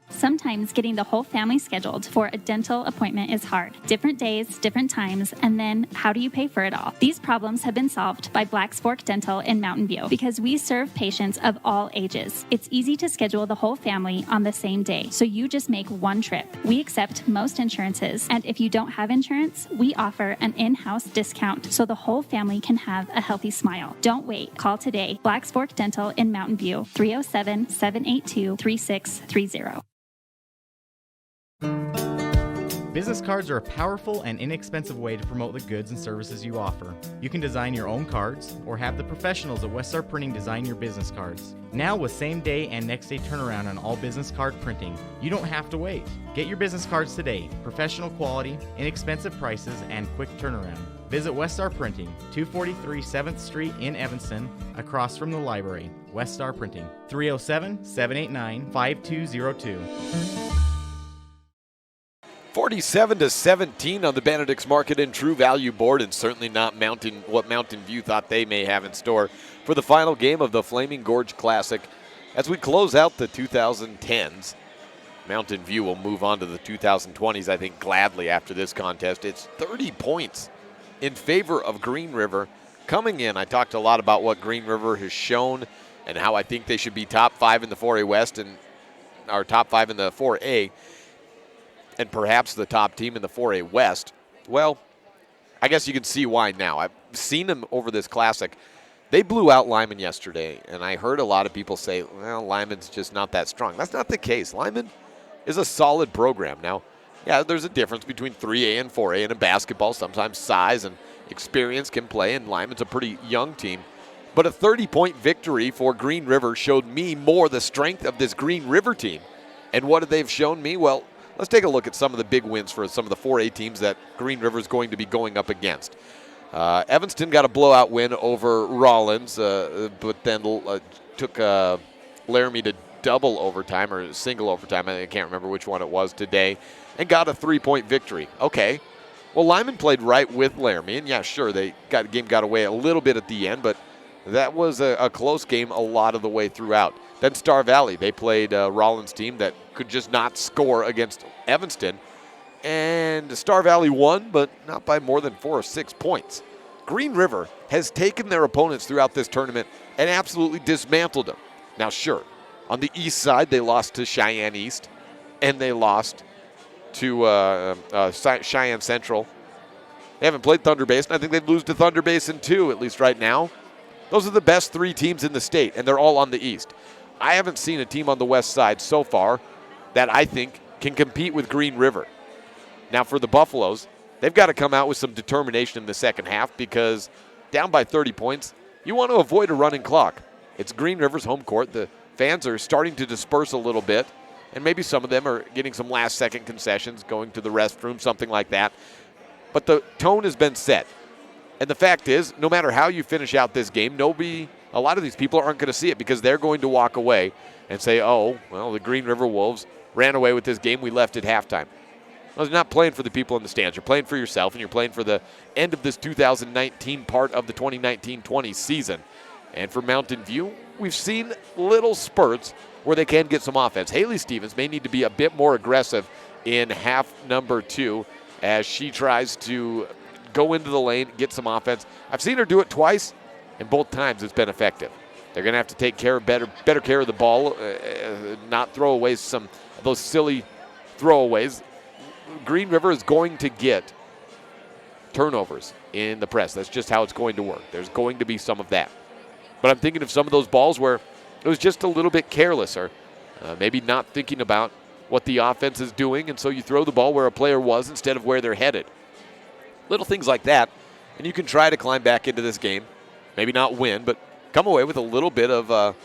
Sometimes getting the whole family scheduled for a dental appointment is hard. Different days, different times, and then how do you pay for it all? These problems have been solved by Black's Fork Dental in Mountain View because we serve patients of all ages. It's easy to schedule the whole family on the same day, so you just make one trip. We accept most insurances, and if you don't have insurance, we offer an in-house discount so the whole family can have a healthy smile. Don't wait. Call today. Black's Fork Dental in Mountain View, 307-782-3630.
Business cards are a powerful and inexpensive way to promote the goods and services you offer. You can design your own cards or have the professionals at Westar Printing design your business cards. Now with same day and next day turnaround on all business card printing, you don't have to wait. Get your business cards today. Professional quality, inexpensive prices, and quick turnaround. Visit Westar Printing, 243 7th Street in Evanston, across from the library. Westar Printing, 307-789-5202.
47-17 on the Benedict's Market and True Value board, and certainly not what Mountain View thought they may have in store for the final game of the Flaming Gorge Classic. As we close out the 2010s, Mountain View will move on to the 2020s, I think, gladly after this contest. It's 30 points in favor of Green River. Coming in, I talked a lot about what Green River has shown and how I think they should be top 5 in the 4A West and our top 5 in the 4A. And perhaps the top team in the 4A West. Well, I guess you can see why now. I've seen them over this Classic. They blew out Lyman yesterday, and I heard a lot of people say, well, Lyman's just not that strong. That's not the case. Lyman is a solid program. Now, yeah, there's a difference between 3A and 4A, and in basketball, sometimes size and experience can play, and Lyman's a pretty young team. But a 30-point victory for Green River showed me more the strength of this Green River team. And what have they shown me? Well, let's take a look at some of the big wins for some of the 4A teams that Green River is going to be going up against. Evanston got a blowout win over Rollins, but then took Laramie to double overtime or single overtime. I can't remember which one it was today, and got a 3-point victory. Okay. Well, Lyman played right with Laramie, and yeah, sure, the game got away a little bit at the end, but that was a close game a lot of the way throughout. Then Star Valley, they played a Rollins team that could just not score against Evanston. And Star Valley won, but not by more than 4 or 6 points. Green River has taken their opponents throughout this tournament and absolutely dismantled them. Now, sure, On the east side, they lost to Cheyenne East, and they lost to Cheyenne Central. They haven't played Thunder Basin. I think they'd lose to Thunder Basin too, at least right now. Those are the best 3 teams in the state, and they're all on the east. I haven't seen a team on the west side so far that I think can compete with Green River. Now for the Buffaloes, they've got to come out with some determination in the second half because down by 30 points, you want to avoid a running clock. It's Green River's home court. The fans are starting to disperse a little bit, and maybe some of them are getting some last-second concessions, going to the restroom, something like that. But the tone has been set. And the fact is, no matter how you finish out this game, a lot of these people aren't going to see it because they're going to walk away and say, oh, well, the Green River Wolves ran away with this game. We left at halftime. Well, you're not playing for the people in the stands. You're playing for yourself, and you're playing for the end of this 2019 part of the 2019-20 season. And for Mountain View, we've seen little spurts where they can get some offense. Haley Stevens may need to be a bit more aggressive in half number 2 as she tries to go into the lane, get some offense. I've seen her do it twice, and both times it's been effective. They're going to have to take better care of the ball, not throw away some of those silly throwaways. Green River is going to get turnovers in the press. That's just how it's going to work. There's going to be some of that. But I'm thinking of some of those balls where it was just a little bit careless or maybe not thinking about what the offense is doing, and so you throw the ball where a player was instead of where they're headed. Little things like that, and you can try to climb back into this game. Maybe not win, but come away with a little bit of a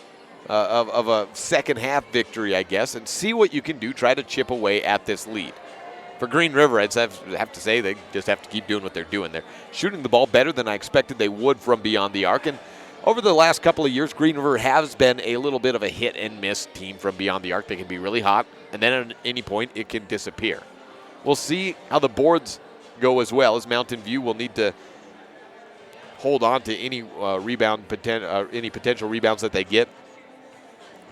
second-half victory, I guess, and see what you can do. Try to chip away at this lead. For Green River, I'd have to say they just have to keep doing what they're doing. They're shooting the ball better than I expected they would from beyond the arc. And over the last couple of years, Green River has been a little bit of a hit-and-miss team from beyond the arc. They can be really hot, and then at any point it can disappear. We'll see how the boards go as well, as Mountain View will need to hold on to any any potential rebounds that they get,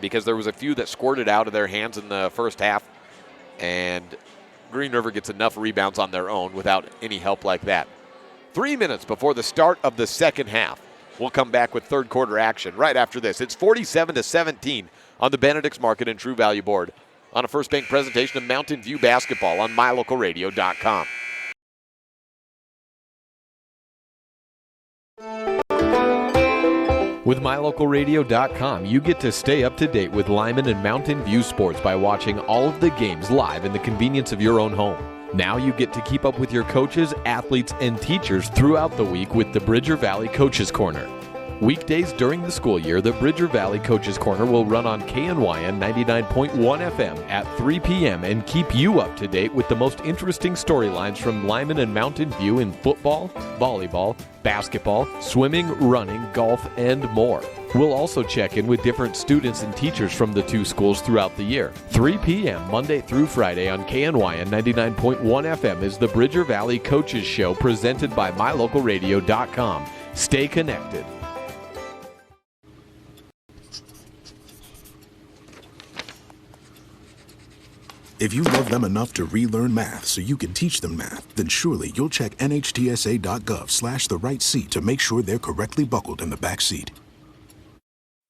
because there was a few that squirted out of their hands in the first half, and Green River gets enough rebounds on their own without any help like that. 3 minutes before the start of the second half. We'll come back with third quarter action right after this. It's 47-17 on the Benedict's Market and True Value board on a First Bank presentation of Mountain View basketball on MyLocalRadio.com.
With MyLocalRadio.com, you get to stay up to date with Lyman and Mountain View sports by watching all of the games live in the convenience of your own home. Now you get to keep up with your coaches, athletes, and teachers throughout the week with the Bridger Valley Coaches Corner. Weekdays during the school year, the Bridger Valley Coaches Corner will run on KNYN 99.1 FM at 3 p.m. and keep you up to date with the most interesting storylines from Lyman and Mountain View in football, volleyball, basketball, swimming, running, golf, and more. We'll also check in with different students and teachers from the two schools throughout the year. 3 p.m. Monday through Friday on KNYN 99.1 FM is the Bridger Valley Coaches Show presented by MyLocalRadio.com. Stay connected.
If you love them enough to relearn math so you can teach them math, then surely you'll check NHTSA.gov/the right seat to make sure they're correctly buckled in the back seat.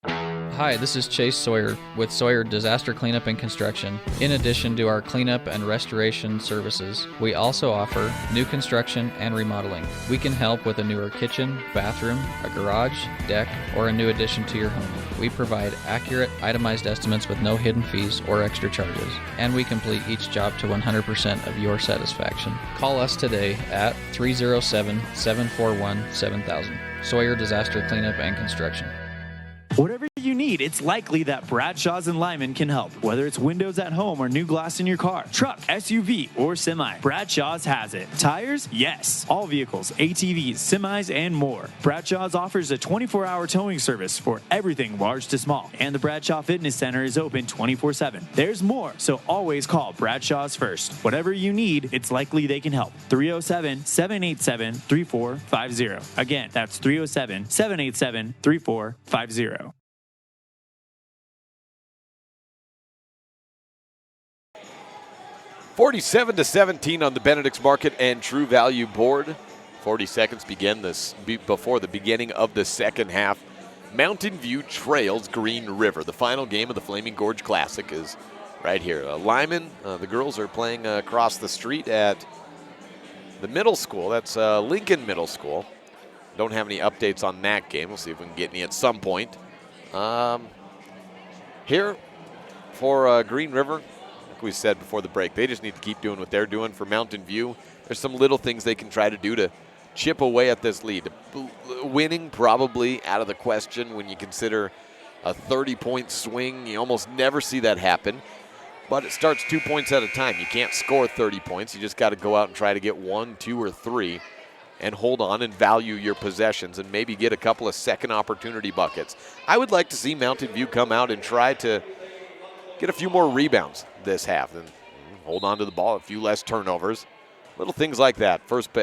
Hi, this is Chase Sawyer with Sawyer Disaster Cleanup and Construction. In addition to our cleanup and restoration services, we also offer new construction and remodeling. We can help with a newer kitchen, bathroom, a garage, deck, or a new addition to your home. We provide accurate, itemized estimates with no hidden fees or extra charges, and we complete each job to 100% of your satisfaction. Call us today at 307-741-7000. Sawyer Disaster Cleanup and Construction.
Whatever you need, it's likely that Bradshaw's and Lyman can help. Whether it's windows at home or new glass in your car, truck, SUV, or semi, Bradshaw's has it. Tires? Yes. All vehicles, ATVs, semis, and more. Bradshaw's offers a 24-hour towing service for everything large to small. And the Bradshaw Fitness Center is open 24/7. There's more, so always call Bradshaw's first. Whatever you need, it's likely they can help. 307-787-3450. Again, that's 307-787-3450.
47-17 on the Benedict's Market and True Value board. 40 seconds begin before the beginning of the second half. Mountain View trails Green River. The final game of the Flaming Gorge Classic is right here. Lyman, the girls are playing across the street at the middle school. That's Lincoln Middle School. Don't have any updates on that game. We'll see if we can get any at some point. Here for Green River, like we said before the break, they just need to keep doing what they're doing. For Mountain View, there's some little things they can try to do to chip away at this lead. Winning probably out of the question when you consider a 30-point swing. You almost never see that happen, but it starts 2 points at a time. You can't score 30 points. You just got to go out and try to get 1, 2, or 3 and hold on and value your possessions and maybe get a couple of second opportunity buckets. I would like to see Mountain View come out and try to get a few more rebounds this half and hold on to the ball, a few less turnovers. Little things like that. First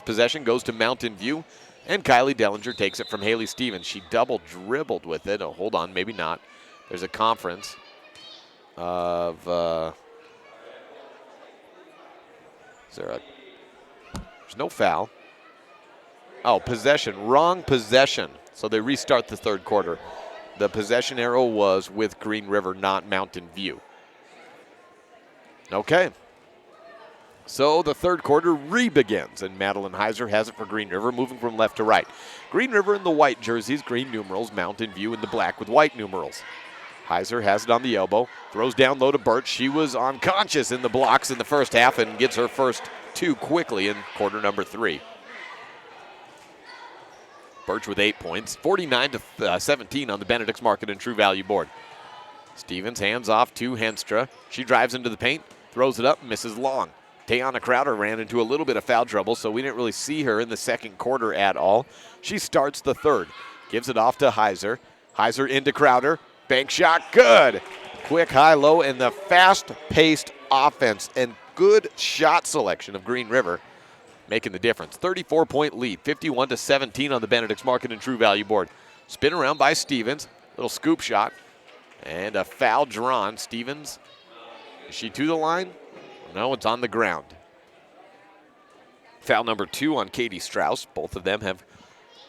possession goes to Mountain View, and Kylie Dellinger takes it from Haley Stevens. She double dribbled with it. Oh, hold on, maybe not. There's a conference of, there's no foul. Oh, possession, wrong possession. So they restart the third quarter. The possession arrow was with Green River, not Mountain View. Okay. So the third quarter re-begins, and Madeline Heiser has it for Green River, moving from left to right. Green River in the white jerseys, green numerals, Mountain View in the black with white numerals. Heiser has it on the elbow, throws down low to Birch. She was unconscious in the blocks in the first half and gets her first 2 quickly in quarter number 3. Birch with 8 points, 49-17 on the Benedict's Market and True Value board. Stevens hands off to Henstra. She drives into the paint, throws it up, misses long. Tayana Crowder ran into a little bit of foul trouble, so we didn't really see her in the second quarter at all. She starts the third, gives it off to Heiser. Heiser into Crowder, bank shot, good. Quick high-low and the fast-paced offense and good shot selection of Green River making the difference. 34-point lead, 51-17 on the Benedict's Market and True Value board. Spin around by Stevens, little scoop shot, and a foul drawn. Stevens, is she to the line? No, it's on the ground. Foul number 2 on Katie Strauss. Both of them have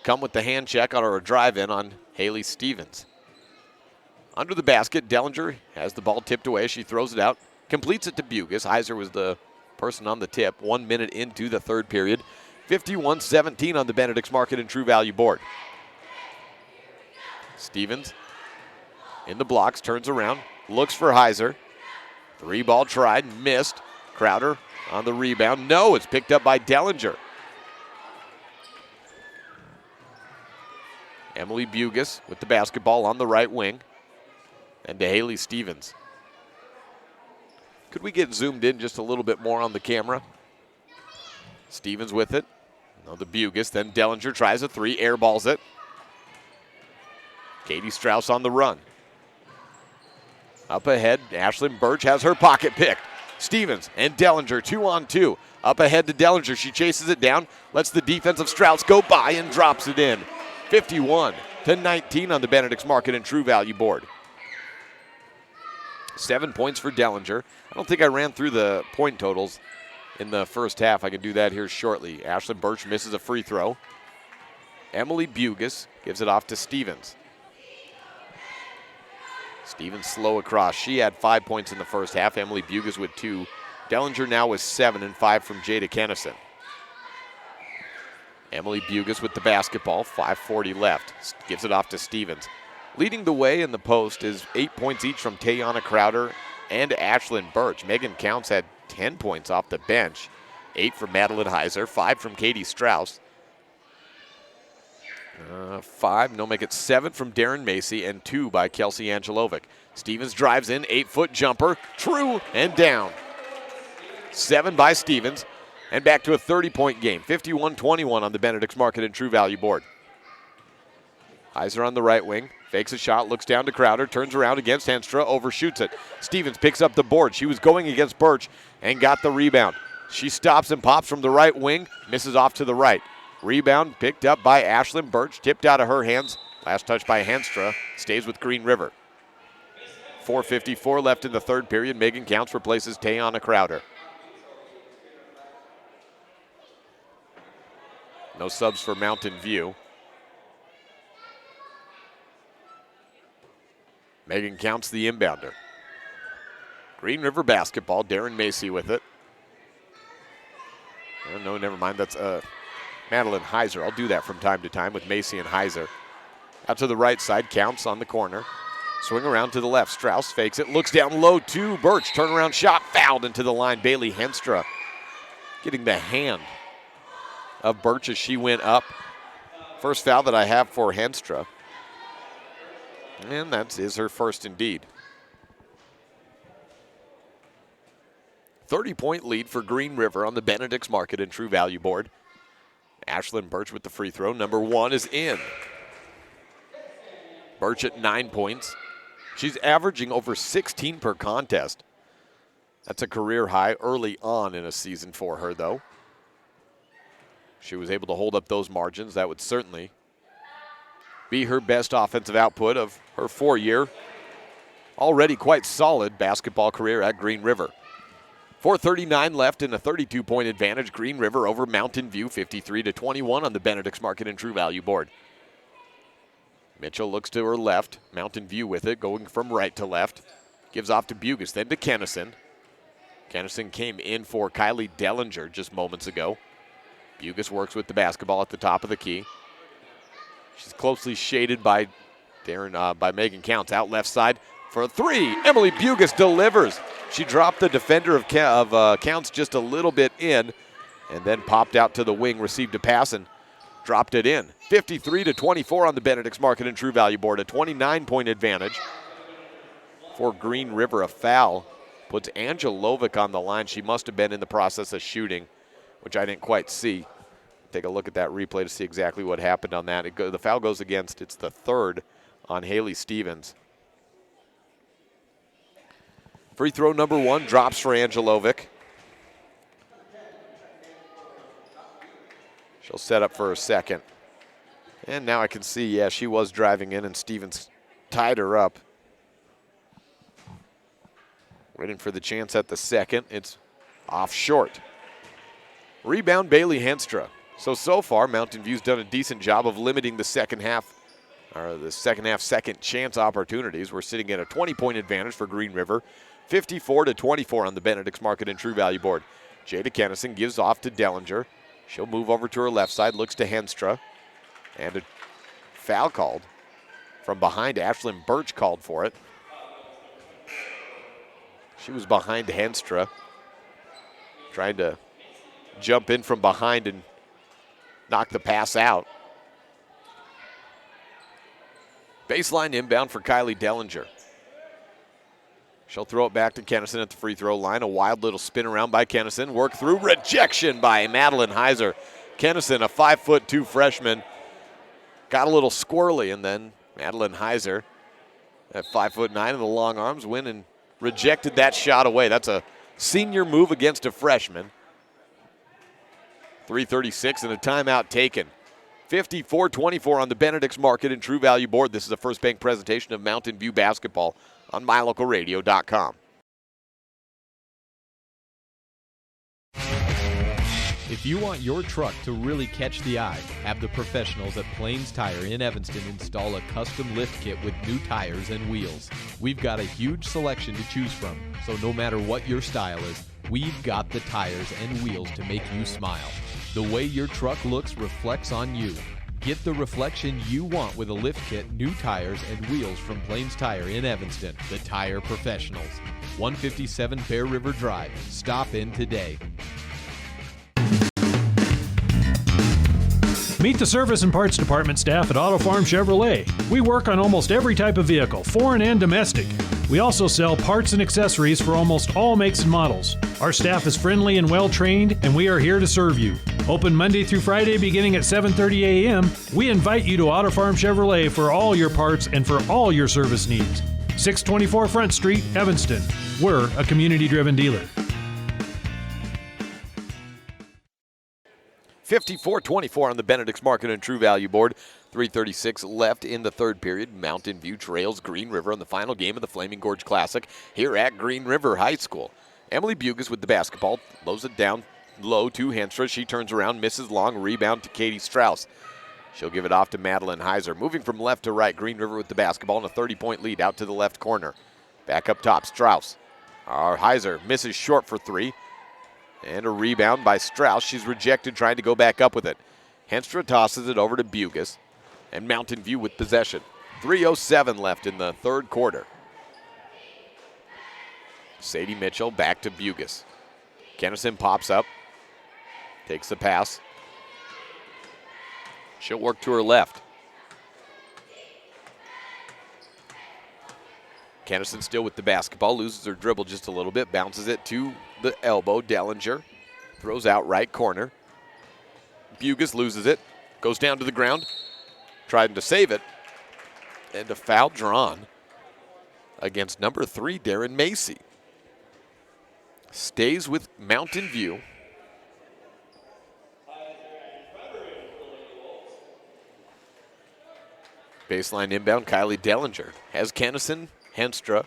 come with the hand check or a drive-in on Haley Stevens. Under the basket, Dellinger has the ball tipped away. She throws it out, completes it to Bugas. Heiser was the person on the tip. 1 minute into the third period. 51-17 on the Benedict's Market and True Value board. Stevens in the blocks, turns around, looks for Heiser. 3-ball tried, missed. Crowder on the rebound. No, it's picked up by Dellinger. Emily Bugas with the basketball on the right wing. And to Haley Stevens. Could we get zoomed in just a little bit more on the camera? Stevens with it. No, the Bugas. Then Dellinger tries a 3, airballs it. Katie Strauss on the run. Up ahead, Ashlyn Birch has her pocket picked. Stevens and Dellinger 2-on-2. Up ahead to Dellinger. She chases it down, lets the defensive Strauss go by and drops it in. 51-19 on the Benedict's Market and True Value board. 7 points for Dellinger. I don't think I ran through the point totals in the first half. I can do that here shortly. Ashlyn Birch misses a free throw. Emily Bugas gives it off to Stevens. Stevens slow across. She had 5 points in the first half. Emily Bugas with 2. Dellinger now with 7 and 5 from Jada Kennison. Emily Bugas with the basketball. 5:40 left. Gives it off to Stevens. Leading the way in the post is 8 points each from Tayana Crowder and Ashlyn Birch. Megan Counts had 10 points off the bench. 8 from Madeline Heiser, 5 from Katie Strauss. 5, no, make it 7 from Darren Macy, and 2 by Kelsey Angelovic. Stevens drives in, 8-foot jumper, true, and down. 7 by Stevens, and back to a 30-point game. 51-21 on the Benedict's Market and True Value board. Heiser on the right wing, fakes a shot, looks down to Crowder, turns around against Henstra, overshoots it. Stevens picks up the board. She was going against Birch and got the rebound. She stops and pops from the right wing, misses off to the right. Rebound picked up by Ashlyn Birch, tipped out of her hands. Last touch by Henstra, stays with Green River. 4:54 left in the third period. Megan Counts replaces Tayana Crowder. No subs for Mountain View. Megan Counts the inbounder. Green River basketball, Darren Macy with it. Oh, no, never mind, that's Madeline Heiser. I'll do that from time to time with Macy and Heiser. Out to the right side, Counts on the corner. Swing around to the left, Strauss fakes it, looks down low to Birch. Turnaround shot, fouled into the line. Bailey Henstra getting the hand of Birch as she went up. First foul that I have for Henstra. And that is her first indeed. 30-point lead for Green River on the Benedict's Market and True Value board. Ashlyn Birch with the free throw. Number 1 is in. Birch at 9 points. She's averaging over 16 per contest. That's a career high early on in a season for her, though. She was able to hold up those margins. That would certainly be her best offensive output of her 4-year, already quite solid basketball career at Green River. 4:39 left in a 32-point advantage. Green River over Mountain View, 53-21 on the Benedict's Market and True Value board. Mitchell looks to her left. Mountain View with it, going from right to left. Gives off to Bugis, then to Kennison. Kennison came in for Kylie Dellinger just moments ago. Bugis works with the basketball at the top of the key. She's closely shaded by Megan Counts. Out left side for a 3. Emily Bugis delivers. She dropped the defender of Counts just a little bit in and then popped out to the wing, received a pass, and dropped it in. 53-24 on the Benedict's Market and True Value board. A 29-point advantage for Green River. A foul puts Angela Lovick on the line. She must have been in the process of shooting, which I didn't quite see. Take a look at that replay to see exactly what happened on that. The foul goes against, it's the 3rd on Haley Stevens. Free throw number 1 drops for Angelovic. She'll set up for her second. And now I can see, yeah, she was driving in and Stevens tied her up. Waiting for the chance at the second. It's off short. Rebound Bailey Henstra. So far, Mountain View's done a decent job of limiting the second half second chance opportunities. We're sitting at a 20-point advantage for Green River. 54-24 on the Benedict's Market and True Value board. Jada Kennison gives off to Dellinger. She'll move over to her left side, looks to Henstra. And a foul called from behind. Ashlyn Birch called for it. She was behind Henstra, trying to jump in from behind and knock the pass out. Baseline inbound for Kylie Dellinger. She'll throw it back to Kennison at the free throw line. A wild little spin around by Kennison. Work through. Rejection by Madeline Heiser. Kennison, a 5'2" freshman, got a little squirrely, and then Madeline Heiser at 5'9" in the long arms went and rejected that shot away. That's a senior move against a freshman. 3:36 and a timeout taken. 54-24 on the Benedict's Market and True Value board. This is a First Bank presentation of Mountain View basketball on MyLocalRadio.com.
If you want your truck to really catch the eye, have the professionals at Plains Tire in Evanston install a custom lift kit with new tires and wheels. We've got a huge selection to choose from, so no matter what your style is, we've got the tires and wheels to make you smile. The way your truck looks reflects on you. Get the reflection you want with a lift kit, new tires, and wheels from Plains Tire in Evanston, the tire professionals. 157 Bear River Drive. Stop in today.
Meet the service and parts department staff at Auto Farm Chevrolet. We work on almost every type of vehicle, foreign and domestic. We also sell parts and accessories for almost all makes and models. Our staff is friendly and well trained, and we are here to serve you. Open Monday through Friday beginning at 7:30 a.m. We invite you to Auto Farm Chevrolet for all your parts and for all your service needs. 624 Front Street, Evanston. We're a community-driven dealer.
54-24 on the Benedict's Market and True Value board. 3:36 left in the third period. Mountain View trails Green River in the final game of the Flaming Gorge Classic here at Green River High School. Emily Bugis with the basketball, lows it down low to Henstra. She turns around, misses long, rebound to Katie Strauss. She'll give it off to Madeline Heiser. Moving from left to right, Green River with the basketball and a 30-point lead out to the left corner. Back up top, Strauss. Heiser misses short for three. And a rebound by Strauss. She's rejected, trying to go back up with it. Henstra tosses it over to Bugas. And Mountain View with possession. 3:07 left in the third quarter. Sadie Mitchell back to Bugas. Kennison pops up. Takes the pass. She'll work to her left. Kennison still with the basketball, loses her dribble just a little bit, bounces it to the elbow. Dellinger throws out right corner. Bugas loses it, goes down to the ground, trying to save it, and a foul drawn against number 3, Darren Macy. Stays with Mountain View. Baseline inbound, Kylie Dellinger has Kennison, Henstra,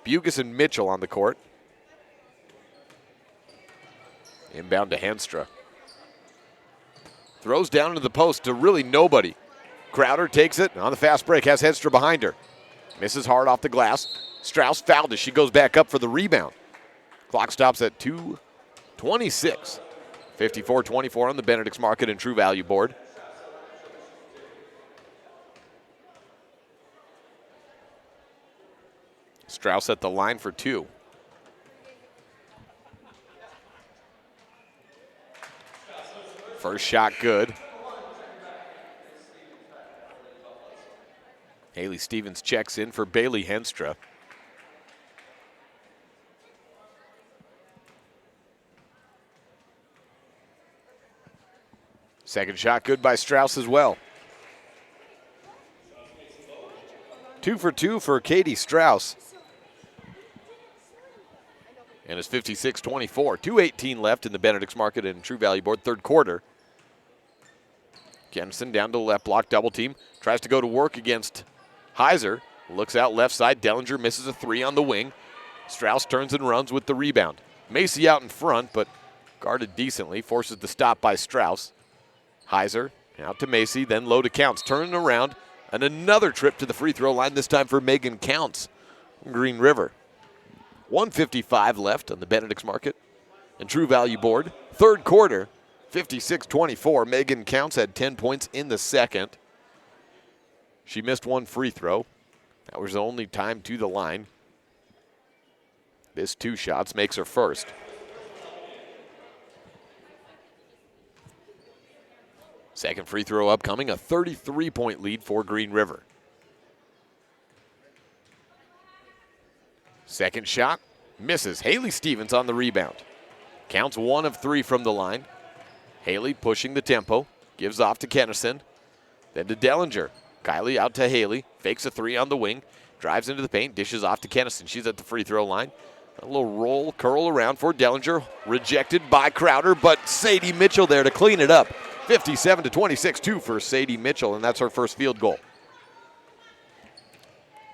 Bugas, and Mitchell on the court. Inbound to Henstra. Throws down into the post to really nobody. Crowder takes it on the fast break, has Henstra behind her. Misses hard off the glass. Strauss fouled as she goes back up for the rebound. Clock stops at 2:26. 54-24 on the Benedict's Market and True Value board. Strauss at the line for two. First shot good. Haley Stevens checks in for Bailey Henstra. Second shot good by Strauss as well. 2 for 2 for Katie Strauss. And it's 56-24. 2:18 left in the Benedict's Market and True Value board, third quarter. Kennison down to the left block, double team. Tries to go to work against Heiser. Looks out left side. Dellinger misses a three on the wing. Strauss turns and runs with the rebound. Macy out in front, but guarded decently. Forces the stop by Strauss. Heiser out to Macy, then low to Counts. Turning around, and another trip to the free throw line, this time for Megan Counts from Green River. 1:55 left on the Benedict's Market and True Value board. Third quarter, 56-24. Megan Counts had 10 points in the second. She missed one free throw. That was the only time to the line. This 2 shots makes her first. Second free throw upcoming, a 33-point lead for Green River. Second shot, misses. Haley Stevens on the rebound. Counts 1 of 3 from the line. Haley pushing the tempo, gives off to Kennison, then to Dellinger. Kylie out to Haley, fakes a 3 on the wing, drives into the paint, dishes off to Kennison. She's at the free throw line. A little roll, curl around for Dellinger, rejected by Crowder, but Sadie Mitchell there to clean it up. 57-26, 2 for Sadie Mitchell, and that's her first field goal.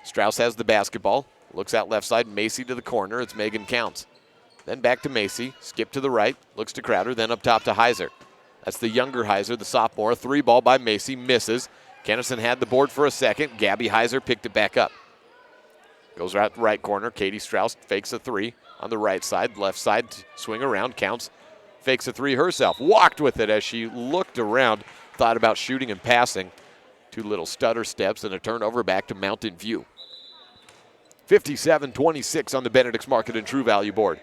Strauss has the basketball. Looks out left side, Macy to the corner. It's Megan Counts. Then back to Macy, skip to the right, looks to Crowder, then up top to Heiser. That's the younger Heiser, the sophomore. 3 ball by Macy, misses. Kennison had the board for a second. Gabby Heiser picked it back up. Goes right right corner. Katie Strauss fakes a 3 on the right side. Left side, swing around, Counts. Fakes a 3 herself. Walked with it as she looked around, thought about shooting and passing. 2 little stutter steps and a turnover back to Mountain View. 57-26 on the Benedict's Market and True Value board.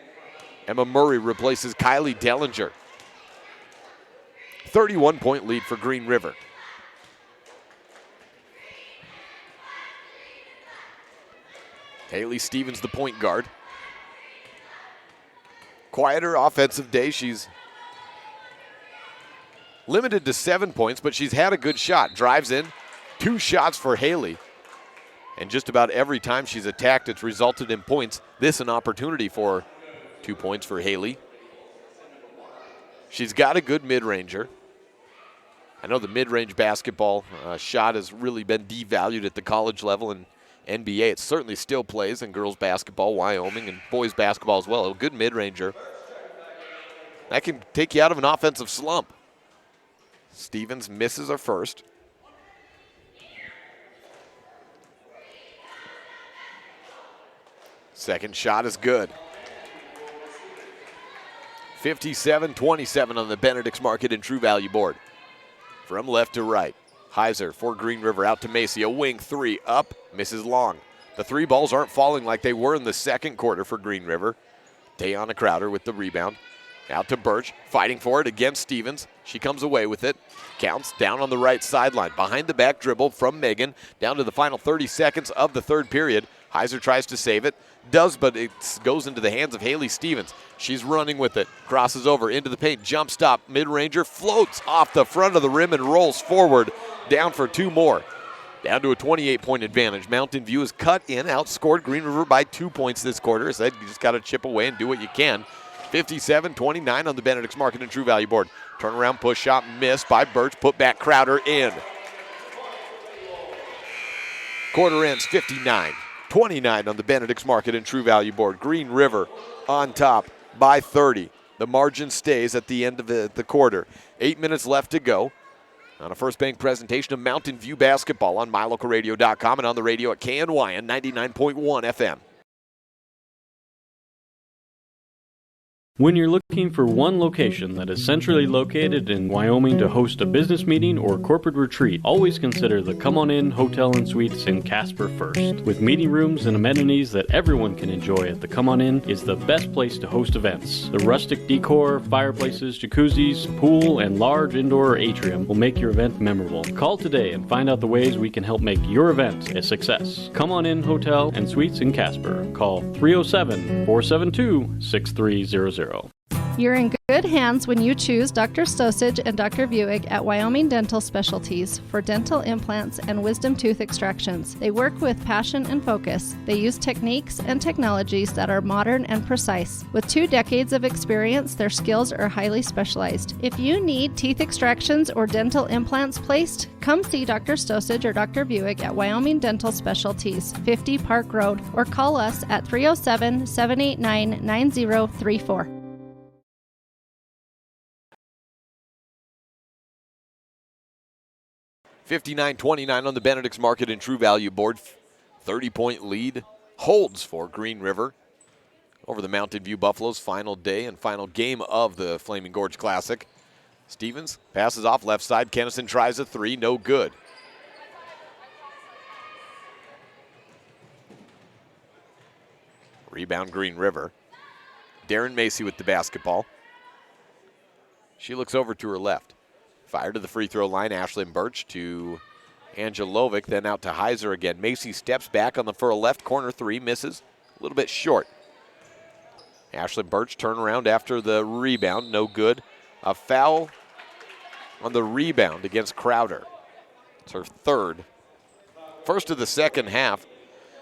Emma Murray replaces Kylie Dellinger. 31-point lead for Green River. Haley Stevens, the point guard. Quieter offensive day. She's limited to 7 points, but she's had a good shot. Drives in, 2 shots for Haley. And just about every time she's attacked, it's resulted in points. This an opportunity for 2 points for Haley. She's got a good mid-ranger. I know the mid-range basketball shot has really been devalued at the college level and NBA. It certainly still plays in girls basketball, Wyoming, and boys basketball as well. A good mid-ranger. That can take you out of an offensive slump. Stevens misses her first. Second shot is good. 57-27 on the Benedict's Market and True Value board. From left to right, Heiser for Green River out to Macy. A wing three up, misses long. The three balls aren't falling like they were in the second quarter for Green River. Dayana Crowder with the rebound. Out to Birch, fighting for it against Stevens. She comes away with it. Counts down on the right sideline. Behind the back dribble from Megan. Down to the final 30 seconds of the third period. Heiser tries to save it. Does, but it goes into the hands of Haley Stevens. She's running with it. Crosses over into the paint. Jump stop. Mid-ranger floats off the front of the rim and rolls forward. Down for two more. Down to a 28-point advantage. Mountain View is cut in, outscored Green River by 2 points this quarter. I said you just got to chip away and do what you can. 57-29 on the Benedict's Market and True Value board. Turnaround push shot missed by Birch. Put back Crowder in. Quarter ends 59-29 on the Benedict's Market and True Value board. Green River on top by 30. The margin stays at the end of the quarter. 8 minutes left to go. On a First Bank presentation of Mountain View basketball on MyLocalRadio.com and on the radio at KNYN 99.1 FM.
When you're looking for one location that is centrally located in Wyoming to host a business meeting or corporate retreat, always consider the Come On In Hotel and Suites in Casper first. With meeting rooms and amenities that everyone can enjoy at the Come On In is the best place to host events. The rustic decor, fireplaces, jacuzzis, pool, and large indoor atrium will make your event memorable. Call today and find out the ways we can help make your event a success. Come On In Hotel and Suites in Casper. Call 307-472-6300.
You're in good hands when you choose Dr. Stosage and Dr. Buick at Wyoming Dental Specialties for dental implants and wisdom tooth extractions. They work with passion and focus. They use techniques and technologies that are modern and precise. With 2 decades of experience, their skills are highly specialized. If you need teeth extractions or dental implants placed, come see Dr. Stosage or Dr. Buick at Wyoming Dental Specialties, 50 Park Road, or call us at 307-789-9034.
59-29 on the Benedict's Market and True Value board. 30-point lead holds for Green River over the Mountain View Buffaloes. Final day and final game of the Flaming Gorge Classic. Stevens passes off left side. Kennison tries a three. No good. Rebound Green River. Darren Macy with the basketball. She looks over to her left. Fire to the free throw line. Ashlyn Birch to Angelovic, then out to Heiser again. Macy steps back on the for a left corner three, misses a little bit short. Ashlyn Birch turn around after the rebound, no good. A foul on the rebound against Crowder. It's her third. First of the second half.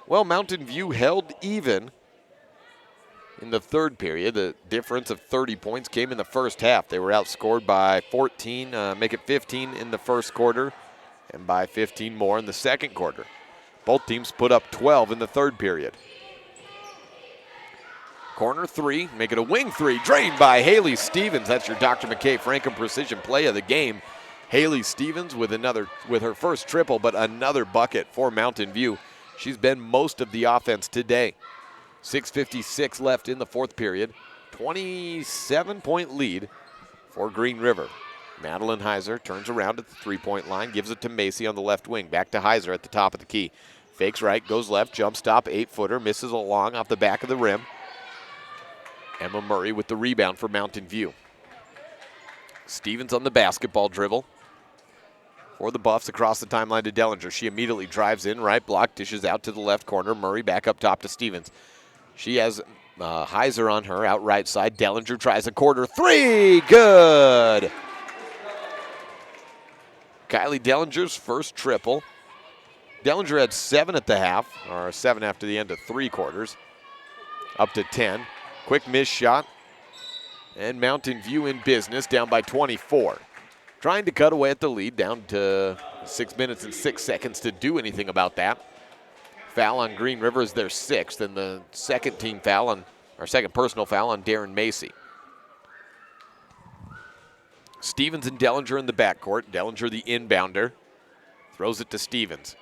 Well, Mountain View held even in the third period. The difference of 30 points came in the first half. They were outscored by 14, make it 15 in the first quarter, and by 15 more in the second quarter. Both teams put up 12 in the third period. Corner three, make it a wing three, drained by Haley Stevens. That's your Dr. McKay Franken precision play of the game. Haley Stevens with her first triple, but another bucket for Mountain View. She's been most of the offense today. 6:56 left in the fourth period. 27-point lead for Green River. Madeline Heiser turns around at the three-point line, gives it to Macy on the left wing. Back to Heiser at the top of the key. Fakes right, goes left, jump stop, 8-footer, misses along off the back of the rim. Emma Murray with the rebound for Mountain View. Stevens on the basketball dribble for the Buffs across the timeline to Dellinger. She immediately drives in, right block, dishes out to the left corner. Murray back up top to Stevens. She has Heiser on her, out right side. Dellinger tries a corner three, good! Kylie Dellinger's first triple. Dellinger had 7 at the half, or 7 after the end of 3 quarters. Up to 10. Quick miss shot. And Mountain View in business, down by 24. Trying to cut away at the lead, down to 6 minutes and 6 seconds to do anything about that. Foul on Green River is their 6th, and the second team foul on, or second personal foul on Darren Macy. Stevens and Dellinger in the backcourt. Dellinger the inbounder. Throws it to Stevens.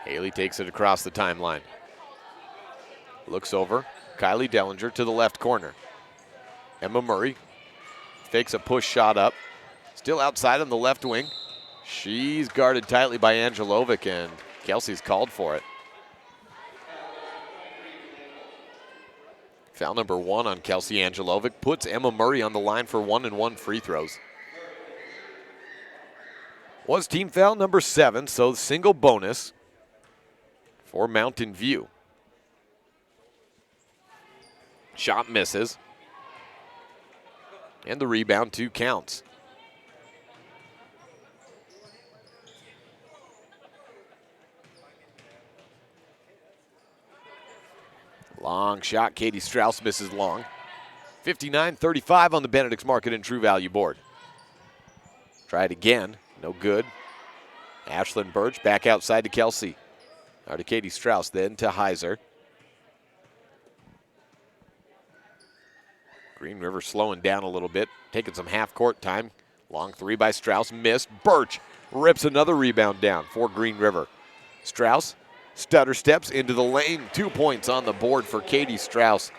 Haley takes it across the timeline. Looks over. Kylie Dellinger to the left corner. Emma Murray fakes a push shot up. Still outside on the left wing. She's guarded tightly by Angelovic, and Kelsey's called for it. Foul number 1 on Kelsey Angelovic puts Emma Murray on the line for 1-and-1 free throws. Was team foul number 7, so single bonus for Mountain View. Shot misses. And the rebound 2 counts. Long shot. Katie Strauss misses long. 59-35 on the Benedict's Market and True Value board. Try it again. No good. Ashlyn Birch back outside to Kelsey. Or to Katie Strauss, then to Heiser. Green River slowing down a little bit, taking some half-court time. Long 3 by Strauss, missed. Birch rips another rebound down for Green River. Strauss stutter steps into the lane. 2 points on the board for Katie Strauss.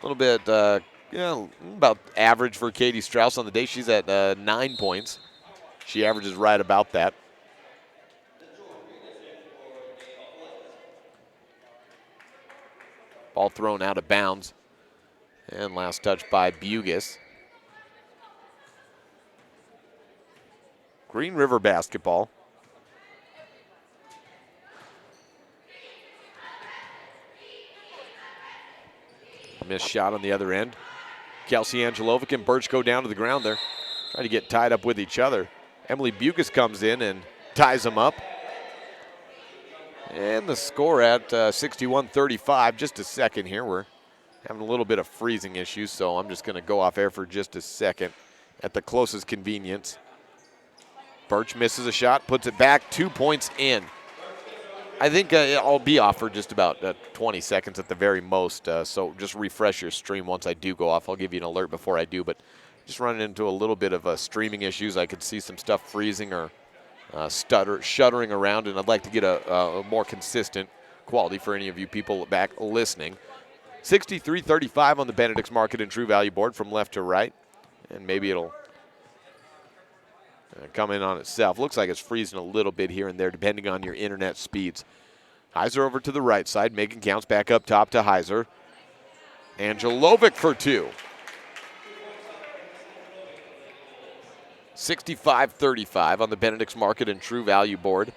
A little bit, about average for Katie Strauss on the day. She's at 9 points. She averages right about that. Ball thrown out of bounds. And last touch by Bugis. Green River basketball. Missed shot on the other end. Kelsey Angelovic and Birch go down to the ground there. Trying to get tied up with each other. Emily Bugis comes in and ties them up. And the score at 61-35. Just a second here. We're having a little bit of freezing issues, so I'm just going to go off air for just a second at the closest convenience. Birch misses a shot, puts it back, 2 points in. I think I'll be off for just about 20 seconds at the very most, so just refresh your stream once I do go off. I'll give you an alert before I do, but just running into a little bit of streaming issues. I could see some stuff freezing or shuddering around, and I'd like to get a more consistent quality for any of you people back listening. 63-35 on the Benedict's Market and True Value board from left to right, and maybe it'll come in on itself. Looks like it's freezing a little bit here and there depending on your internet speeds. Heiser over to the right side. Megan Counts back up top to Heiser. Angelovic for 2. 65-35 on the Benedict's Market and True Value board.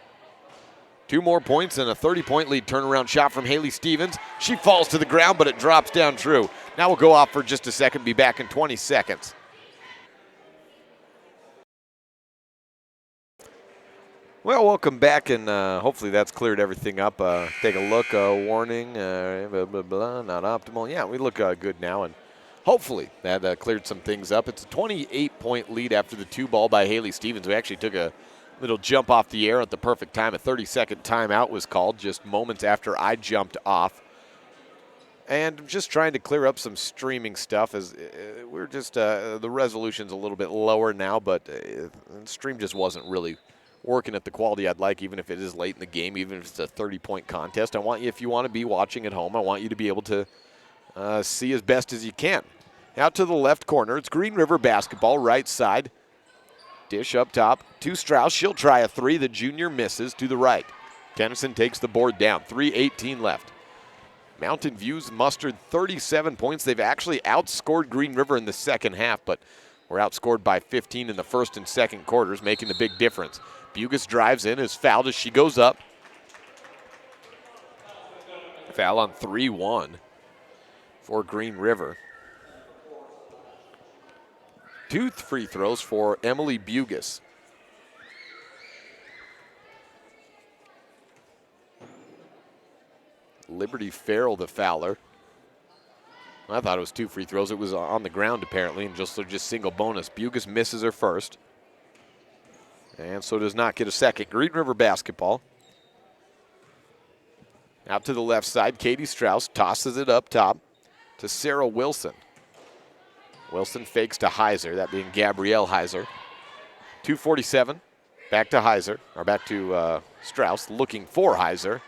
2 more points and a 30-point lead turnaround shot from Haley Stevens. She falls to the ground, but it drops down true. Now we'll go off for just a second, be back in 20 seconds. Well, welcome back, and hopefully that's cleared everything up. Take a look. Warning, blah, blah, blah, not optimal. Yeah, we look good now, and hopefully that cleared some things up. It's a 28-point lead after the 2 ball by Haley Stevens. We actually took a little jump off the air at the perfect time. A 30-second timeout was called just moments after I jumped off. And I'm just trying to clear up some streaming stuff as we're just, the resolution's a little bit lower now, but the stream just wasn't really working at the quality I'd like, even if it is late in the game, even if it's a 30-point contest. I want you, if you want to be watching at home, I want you to be able to see as best as you can. Out to the left corner, it's Green River basketball, right side. Dish up top to Strauss. She'll try a 3. The junior misses to the right. Tennyson takes the board down. 3:18 left. Mountain View's mustered 37 points. They've actually outscored Green River in the second half, but were outscored by 15 in the first and second quarters, making the big difference. Bugis drives in, is fouled as she goes up. Foul on 3-1 for Green River. 2 free throws for Emily Bugis. Liberty Farrell, the fouler. I thought it was 2 free throws. It was on the ground apparently, and just single bonus. Bugis misses her first, and so does not get a second. Green River basketball. Out to the left side, Katie Strauss tosses it up top to Sarah Wilson. Wilson fakes to Heiser, that being Gabrielle Heiser. 2:47, back to Heiser, or back to Strauss looking for Heiser.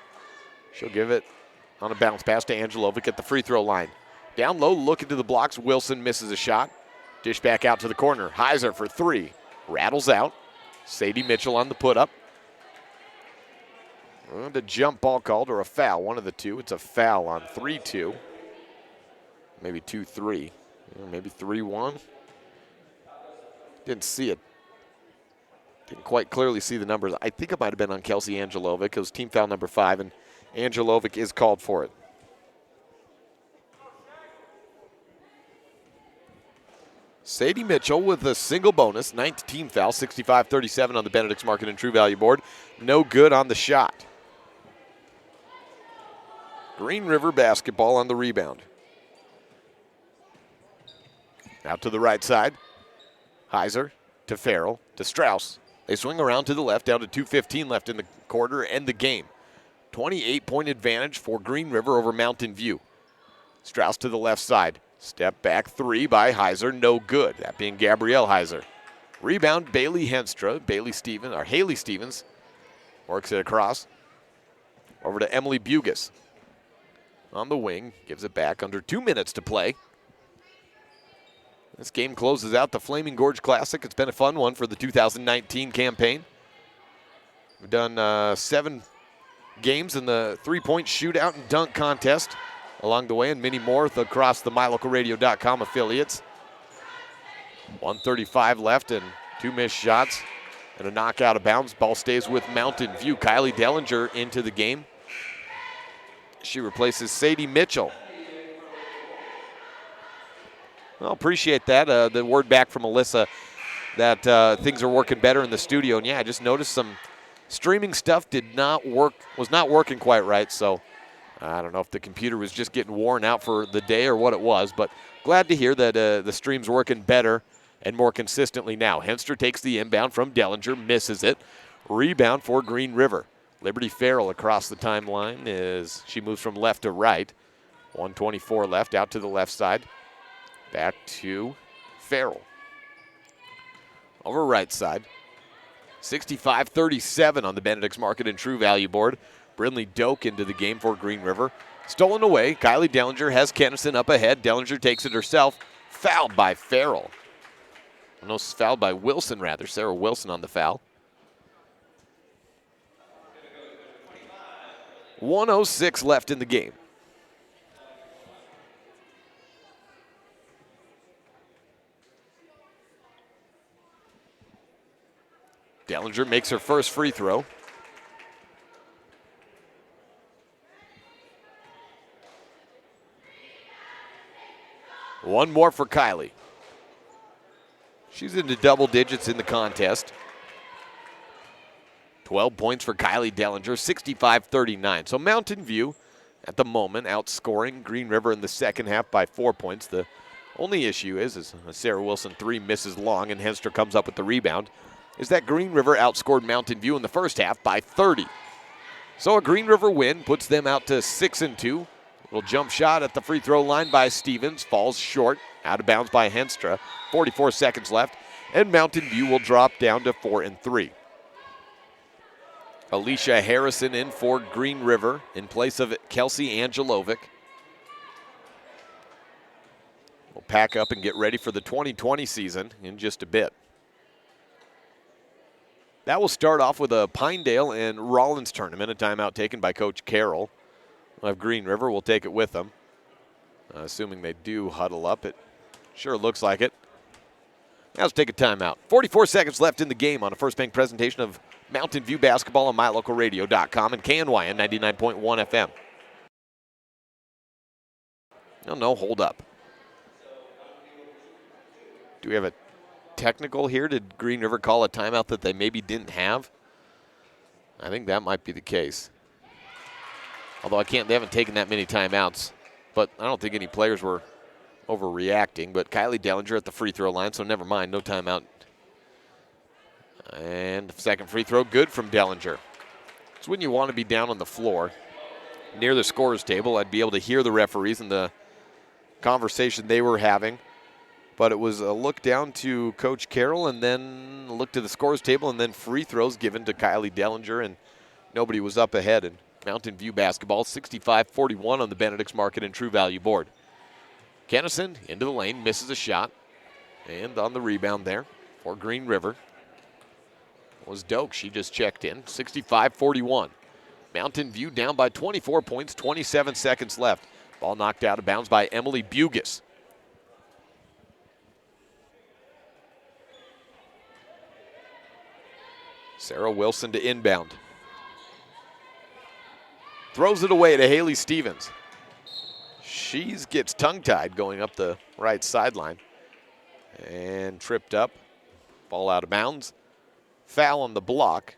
She'll give it on a bounce pass to Angelovic at the free throw line. Down low, looking to the blocks. Wilson misses a shot. Dish back out to the corner. Heiser for three. Rattles out. Sadie Mitchell on the put up. And a jump ball called or a foul, one of the two. It's a foul on 3-2. Maybe 2-3. Maybe 3-1. Didn't see it. Didn't quite clearly see the numbers. I think it might have been on Kelsey Angelovic. It was team foul number 5, and Angelovic is called for it. Sadie Mitchell with a single bonus, 9th team foul, 65-37 on the Benedict's Market and True Value board. No good on the shot. Green River basketball on the rebound. Out to the right side. Heiser to Farrell to Strauss. They swing around to the left, down to 2:15 left in the quarter, end the game. 28-point advantage for Green River over Mountain View. Strauss to the left side. Step back three by Heiser, no good. That being Gabrielle Heiser. Rebound, Bailey Henstra. Haley Stevens works it across. Over to Emily Bugas. On the wing, gives it back under 2 minutes to play. This game closes out the Flaming Gorge Classic. It's been a fun one for the 2019 campaign. We've done 7 games in the three-point shootout and dunk contest along the way, and many more across the MyLocalRadio.com affiliates. 1:35 left and 2 missed shots and a knock out of bounds. Ball stays with Mountain View. Kylie Dellinger into the game. She replaces Sadie Mitchell. Well, appreciate that. The word back from Alyssa that things are working better in the studio. And yeah, I just noticed some streaming stuff was not working quite right. So I don't know if the computer was just getting worn out for the day or what it was, but glad to hear that the stream's working better and more consistently now. Henster takes the inbound from Dellinger, misses it. Rebound for Green River. Liberty Farrell across the timeline as she moves from left to right. 1:24 left, out to the left side. Back to Farrell. Over right side. 65-37 on the Benedict's Market and True Value board. Brinley Doak into the game for Green River. Stolen away. Kylie Dellinger has Kennison up ahead. Dellinger takes it herself. Fouled by Farrell. No, fouled by Wilson, rather. Sarah Wilson on the foul. 1:06 left in the game. Dellinger makes her first free throw. One more for Kylie. She's into double digits in the contest. 12 points for Kylie Dellinger, 65-39. So Mountain View at the moment outscoring Green River in the second half by 4 points. The only issue is Sarah Wilson 3 misses long and Henster comes up with the rebound, is that Green River outscored Mountain View in the first half by 30. So a Green River win puts them out to 6-2. Little jump shot at the free throw line by Stevens, falls short, out of bounds by Henstra. 44 seconds left, and Mountain View will drop down to 4-3. Alicia Harrison in for Green River in place of Kelsey Angelovic. We'll pack up and get ready for the 2020 season in just a bit. That will start off with a Pinedale and Rollins tournament, a timeout taken by Coach Carroll of Green River. Will take it with them, assuming they do huddle up. It sure looks like it. Now let's take a timeout. 44 seconds left in the game on a First Bank presentation of Mountain View basketball on MyLocalRadio.com and KNYN 99.1 FM. No, hold up. Do we have a technical here? Did Green River call a timeout that they maybe didn't have? I think that might be the case. Although they haven't taken that many timeouts, but I don't think any players were overreacting. But Kylie Dellinger at the free throw line, so never mind, no timeout. And the second free throw, good from Dellinger. It's when you want to be down on the floor near the scorer's table. I'd be able to hear the referees and the conversation they were having. But it was a look down to Coach Carroll and then a look to the scorer's table and then free throws given to Kylie Dellinger. And nobody was up ahead in Mountain View basketball. 65-41 on the Benedict's Market and True Value board. Kennison into the lane, misses a shot. And on the rebound there for Green River was Doak. She just checked in. 65-41. Mountain View down by 24 points, 27 seconds left. Ball knocked out of bounds by Emily Bugis. Sarah Wilson to inbound. Throws it away to Haley Stevens. She gets tongue-tied going up the right sideline and tripped up. Ball out of bounds. Foul on the block.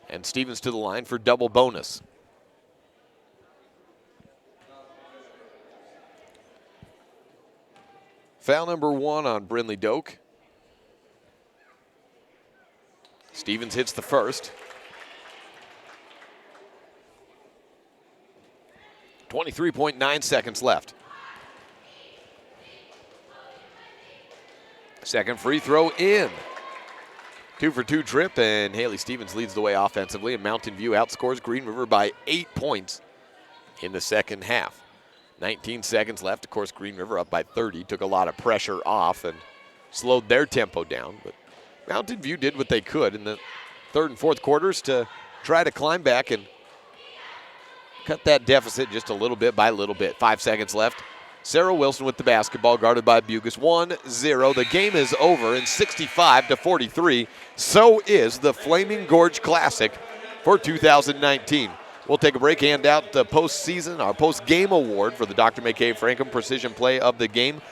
And Stevens to the line for double bonus. Foul number 1 on Brinley Doak. Stevens hits the first. 23.9 seconds left. Second free throw in. 2-for-2 trip, and Haley Stevens leads the way offensively, and Mountain View outscores Green River by 8 points in the second half. 19 seconds left. Of course, Green River up by 30. Took a lot of pressure off and slowed their tempo down. But Mountain View did what they could in the third and fourth quarters to try to climb back and cut that deficit just a little bit by little bit. 5 seconds left. Sarah Wilson with the basketball, guarded by Bugis. 1-0. The game is over in 65-43. So is the Flaming Gorge Classic for 2019. We'll take a break, hand out the postseason, our post-game award for the Dr. McKay Franklin Precision Play of the Game,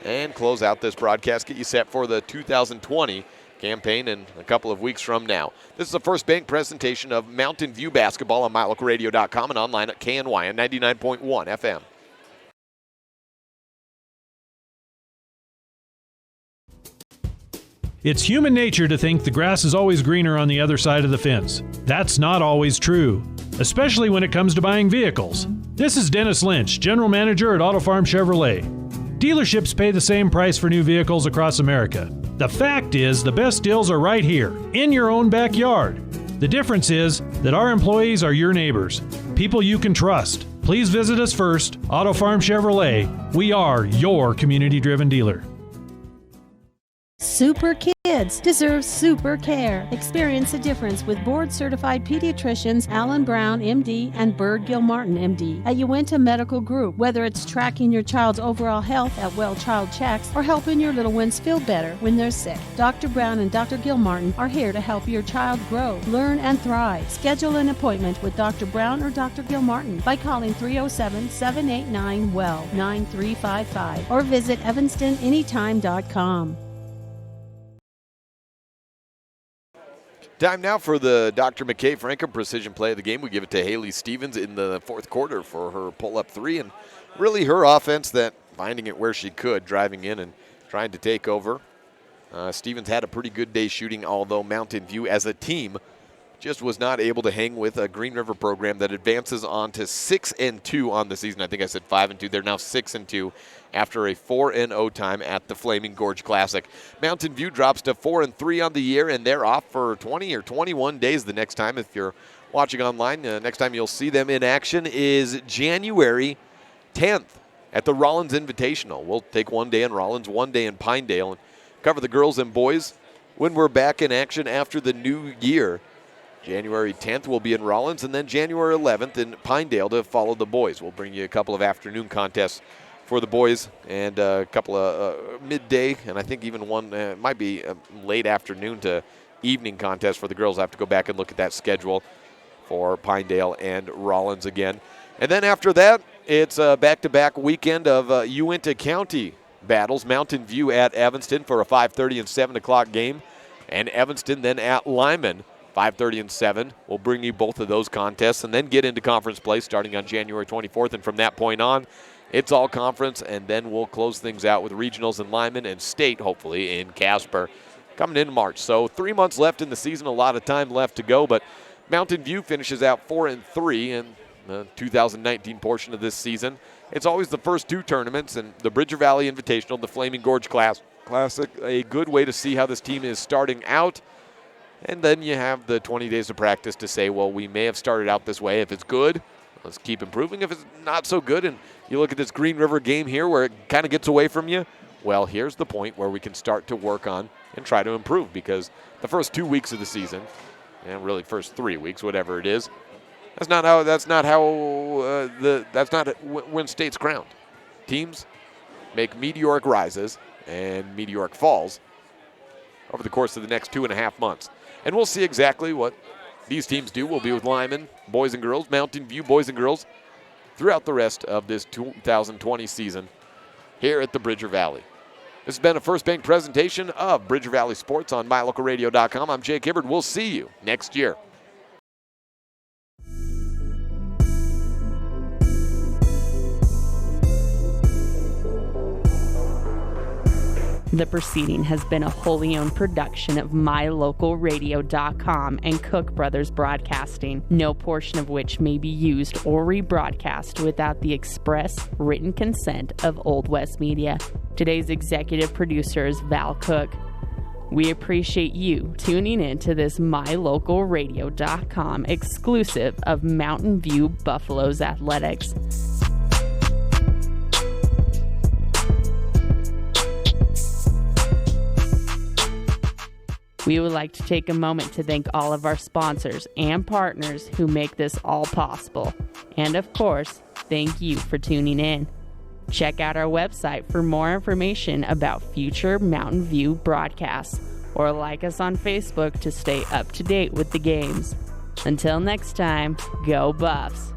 and close out this broadcast, get you set for the 2020 campaign in a couple of weeks from now. This is the First Bank presentation of Mountain View basketball on MyLocalRadio.com and online at KNY on 99.1 FM.
It's human nature to think the grass is always greener on the other side of the fence. That's not always true, especially when it comes to buying vehicles. This is Dennis Lynch, General Manager at Auto Farm Chevrolet. Dealerships pay the same price for new vehicles across America. The fact is, the best deals are right here, in your own backyard. The difference is that our employees are your neighbors, people you can trust. Please visit us first, Auto Farm Chevrolet. We are your community-driven dealer.
Super kids deserve super care. Experience the difference with board-certified pediatricians Alan Brown, MD, and Bird Gilmartin, MD, at Uinta Medical Group. Whether it's tracking your child's overall health at Well Child Checks or helping your little ones feel better when they're sick, Dr. Brown and Dr. Gilmartin are here to help your child grow, learn, and thrive. Schedule an appointment with Dr. Brown or Dr. Gilmartin by calling 307-789-WELL 9355 or visit evanstonanytime.com.
Time now for the Dr. McKay Franklin Precision Play of the Game. We give it to Haley Stevens in the fourth quarter for her pull-up three, and really her offense that finding it where she could, driving in and trying to take over. Stevens had a pretty good day shooting, although Mountain View as a team just was not able to hang with a Green River program that advances on to 6-2 on the season. I think I said 5-2. They're now 6-2 after a 4-0 time at the Flaming Gorge Classic. Mountain View drops to 4-3 on the year, and they're off for 20 or 21 days the next time. If you're watching online, next time you'll see them in action is January 10th at the Rollins Invitational. We'll take one day in Rollins, one day in Pinedale, and cover the girls and boys when we're back in action after the new year. January 10th will be in Rollins, and then January 11th in Pinedale to follow the boys. We'll bring you a couple of afternoon contests for the boys and a couple of midday, and I think even one might be a late afternoon to evening contest for the girls. I have to go back and look at that schedule for Pinedale and Rollins again. And then after that, it's a back-to-back weekend of Uinta County battles. Mountain View at Evanston for a 5:30 and 7 o'clock game, and Evanston then at Lyman. 5:30 and 7. We'll bring you both of those contests and then get into conference play starting on January 24th. And from that point on, it's all conference, and then we'll close things out with regionals in Lyman and state, hopefully, in Casper coming in March. So 3 months left in the season, a lot of time left to go, but Mountain View finishes out 4-3 in the 2019 portion of this season. It's always the first two tournaments, and the Bridger Valley Invitational, the Flaming Gorge Classic, a good way to see how this team is starting out. And then you have the 20 days of practice to say, well, we may have started out this way. If it's good, let's keep improving. If it's not so good, and you look at this Green River game here where it kind of gets away from you, well, here's the point where we can start to work on and try to improve, because the first 2 weeks of the season, and really first 3 weeks, whatever it is, that's not when state's crowned. Teams make meteoric rises and meteoric falls over the course of the next 2.5 months. And we'll see exactly what these teams do. We'll be with Lyman, boys and girls, Mountain View, boys and girls, throughout the rest of this 2020 season here at the Bridger Valley. This has been a First Bank presentation of Bridger Valley Sports on MyLocalRadio.com. I'm Jake Hibbard. We'll see you next year.
The proceeding has been a wholly owned production of MyLocalRadio.com and Cook Brothers Broadcasting, no portion of which may be used or rebroadcast without the express written consent of Old West Media. Today's executive producer is Val Cook. We appreciate you tuning in to this MyLocalRadio.com exclusive of Mountain View Buffaloes Athletics. We would like to take a moment to thank all of our sponsors and partners who make this all possible. And of course, thank you for tuning in. Check out our website for more information about future Mountain View broadcasts, or like us on Facebook to stay up to date with the games. Until next time, go Buffs!